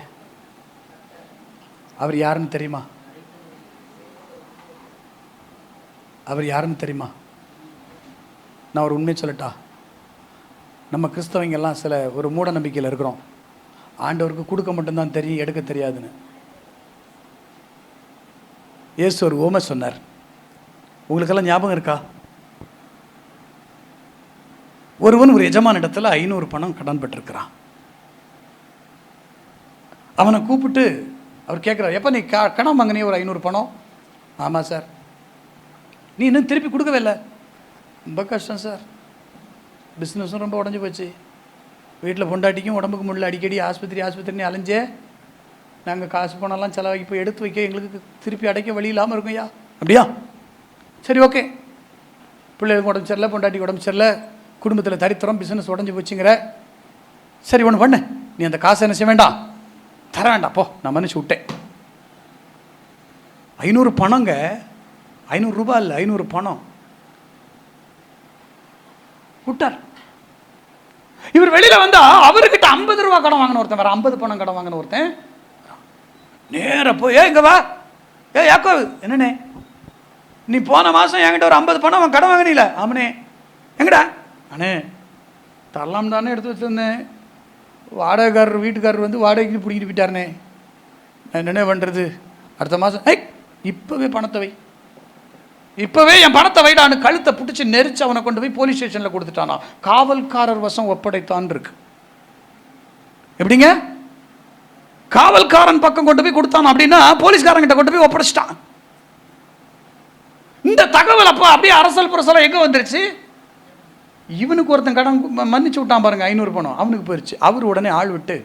அவர் யாருன்னு தெரியுமா? அவர் யாருன்னு தெரியுமா? நான் ஒரு உண்மையை சொல்லட்டா? நம்ம கிறிஸ்தவங்க எல்லாம் சில ஒரு மூட நம்பிக்கையில் இருக்கிறோம். ஆண்டவருக்கு கொடுக்க மட்டும்தான் தெரியும், எடுக்க தெரியாதுன்னு. இயேசு ஒரு ஓமை சொன்னார். உங்களுக்கெல்லாம் ஞாபகம் இருக்கா? ஒருவன் ஒரு எஜமான இடத்துல 500 பணம் கடன் பெற்றிருக்கிறான். அவனை கூப்பிட்டு அவர் கேட்குறார், எப்போ நீ கடன் வாங்கினே ஒரு 500 பணம்? ஆமாம் சார். நீ இன்னும் திருப்பி கொடுக்கவே இல்லை? ரொம்ப கஷ்டம் சார், பிஸ்னஸும் ரொம்ப உடஞ்சி போச்சு, வீட்டில் பொண்டாட்டிக்கும் உடம்புக்கு முடியல, அடிக்கடி ஆஸ்பத்திரின்னு அலைஞ்சே நாங்கள் காசு பணம்லாம் செலவாகி போய் எடுத்து வைக்க எங்களுக்கு திருப்பி அடைக்க வழி இல்லாமல் இருக்கும் ஐயா. அப்படியா? சரி, ஓகே. பிள்ளைகளுக்கு உடம்பு சரியில்லை, பொண்டாட்டிக்கு உடம்பு சரியில்லை, குடும்பத்தில் தரித்திரம், பிஸ்னஸ் உடஞ்சி போச்சுங்கிற. சரி, ஒன்று பண்ணு, நீ அந்த காசை என்ன செய்ய வேண்டாம், தர வேண்டாம், போ, நான் மன்னிச்சு விட்டேன். 500 பணங்க, 500 ரூபாய் இல்லை, 500 பணம் விட்டார். இவர் வெளியில வந்தா அவர்கிட்ட 50 ரூபா கடன் வாங்கின ஒருத்தன், வேற 50 பணம் கடன் வாங்கின ஒருத்தன் நேர போய், இங்க வா, யாக்கோ, என்னண்ணே நீ போன மாசம் என்கிட்ட ஒரு 50 பணம் அவன் கடன் வாங்கினீல? ஆமனே. எங்கடா? அண்ணே தரலாம் தானே எடுத்து வச்சிருந்தேன், வாடகைக்காரர் வீட்டுக்காரர் வந்து வாடகைக்கு பிடிக்கிட்டு போயிட்டாருனே, நான் என்னென்ன பண்ணுறது, அடுத்த மாதம் இப்போவே பணத்தை வை, இப்போவே என் பணத்தை வைடான்னு கழுத்தை பிடிச்சி நெரிச்சு அவனை கொண்டு போய் போலீஸ் ஸ்டேஷனில் கொடுத்துட்டானா. காவல்காரர் வசம் ஒப்படைத்தான் இருக்கு. எப்படிங்க? காவல்காரன் பக்கம் கொண்டு போய் கொடுத்தான் அப்படின்னா போலீஸ்காரங்கிட்ட கொண்டு போய் ஒப்படைச்சிட்டான். இந்த தகவல் அப்போ அப்படியே அரசல் புரசலம் எங்கே வந்துருச்சு? இவனுக்கு ஒருத்தன் கடன் மன்னிச்சு விட்டான் பாருங்க, 500 பணம் அவனுக்கு போயிடுச்சு. அவர் உடனே ஆள் விட்டு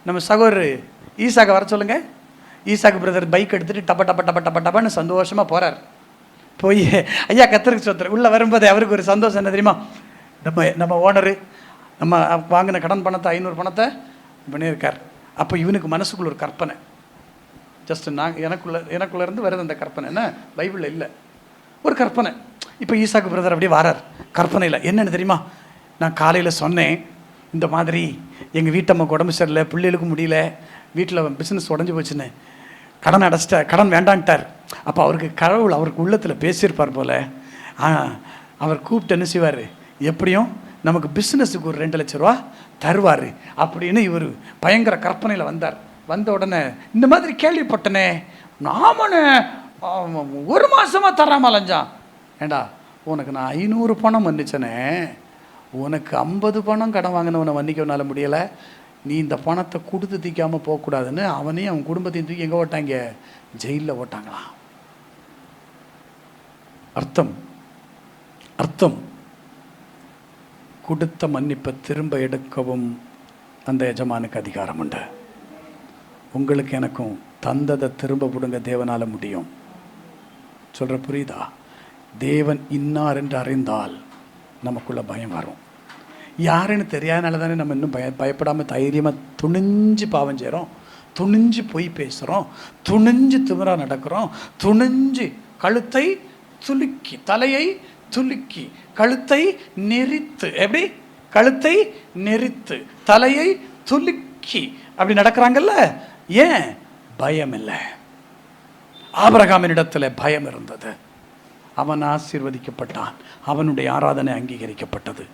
நம்ம சகோதரர் ஈசாக்க வர சொல்லுங்க. ஈசாக்கு பிரதர் பைக் எடுத்துட்டு டப்ப டப்ப டப்ப டப்ப டப்பான்னு சந்தோஷமாக போகிறார். போய் ஐயா கத்தருக்கு சொத்துரு உள்ளே வரும்போது அவருக்கு ஒரு சந்தோஷம் என்ன தெரியுமா? நம்ம ஓனரு நம்ம வாங்கின கடன் பணத்தை 500 பணத்தை பண்ணியிருக்கார். அப்போ இவனுக்கு மனசுக்குள்ள ஒரு கற்பனை, ஜஸ்ட் எனக்குள்ள இருந்து வருது அந்த கற்பனை. என்ன பைபிளில் இல்லை, ஒரு கற்பனை. இப்போ ஈசாக்கு பிரதர் அப்படியே வரார் கற்பனையில். என்னென்னு தெரியுமா? நான் காலையில் சொன்னேன் இந்த மாதிரி எங்கள் வீட்டம்மாக்கு உடம்பு சரியில்லை, பிள்ளைகளுக்கு முடியல, வீட்டில் பிஸ்னஸ் உடஞ்சி போச்சுன்னு, கடன் அடைச்சிட்டார், கடன் வேண்டான்ட்டார். அப்போ அவருக்கு கடவுள் அவருக்கு உள்ளத்தில் பேசியிருப்பார் போல். அவர் கூப்பிட்டு என்ன செய்வார், எப்படியும் நமக்கு பிஸ்னஸுக்கு ஒரு 2 லட்ச ரூபா தருவார் அப்படின்னு இவர் பயங்கர கற்பனையில் வந்தார். வந்த உடனே இந்த மாதிரி கேள்விப்பட்டனே, நாமனே 1 மாதமாக தராமல் அலைஞ்சான். ஏண்டா உனக்கு நான் 500 பணம் மன்னிச்சனே, உனக்கு 50 பணம் கடன் வாங்கினவனை மன்னிக்கவனால முடியலை, நீ இந்த பணத்தை கொடுத்து தீக்காமல் போகக்கூடாதுன்னு அவனையும் அவன் குடும்பத்தையும் தூக்கி எங்கே ஓட்டாங்க? ஜெயிலில் ஓட்டாங்களாம். அர்த்தம் கொடுத்த மன்னிப்பை திரும்ப எடுக்கவும் அந்த எஜமானுக்கு அதிகாரம் உண்டு. உங்களுக்கு எனக்கும் தந்ததை திரும்ப விடுங்க தேவனால் முடியும். சொல்கிற புரியுதா? தேவன் இன்னார் என்று அறிந்தால் நமக்குள்ள பயம் வரும். யாருன்னு தெரியாதனால தானே நம்ம இன்னும் பயப்படாமல் தைரியமாக துணிஞ்சு பாவம் செய்கிறோம், துணிஞ்சு பொய் பேசுகிறோம், துணிஞ்சு திமிரா நடக்கிறோம், துணிஞ்சு கழுத்தை துலுக்கி தலையை துலுக்கி கழுத்தை நெரித்து, எப்படி கழுத்தை நெரித்து தலையை துலுக்கி அப்படி நடக்கிறாங்கல்ல. ஏன்? பயம் இல்லை. ஆபிரகாமின் இடத்துல பயம் இருந்தது. அவன் ஆசீர்வதிக்கப்பட்டான், அவனுடைய ஆராதனை அங்கீகரிக்கப்பட்டது.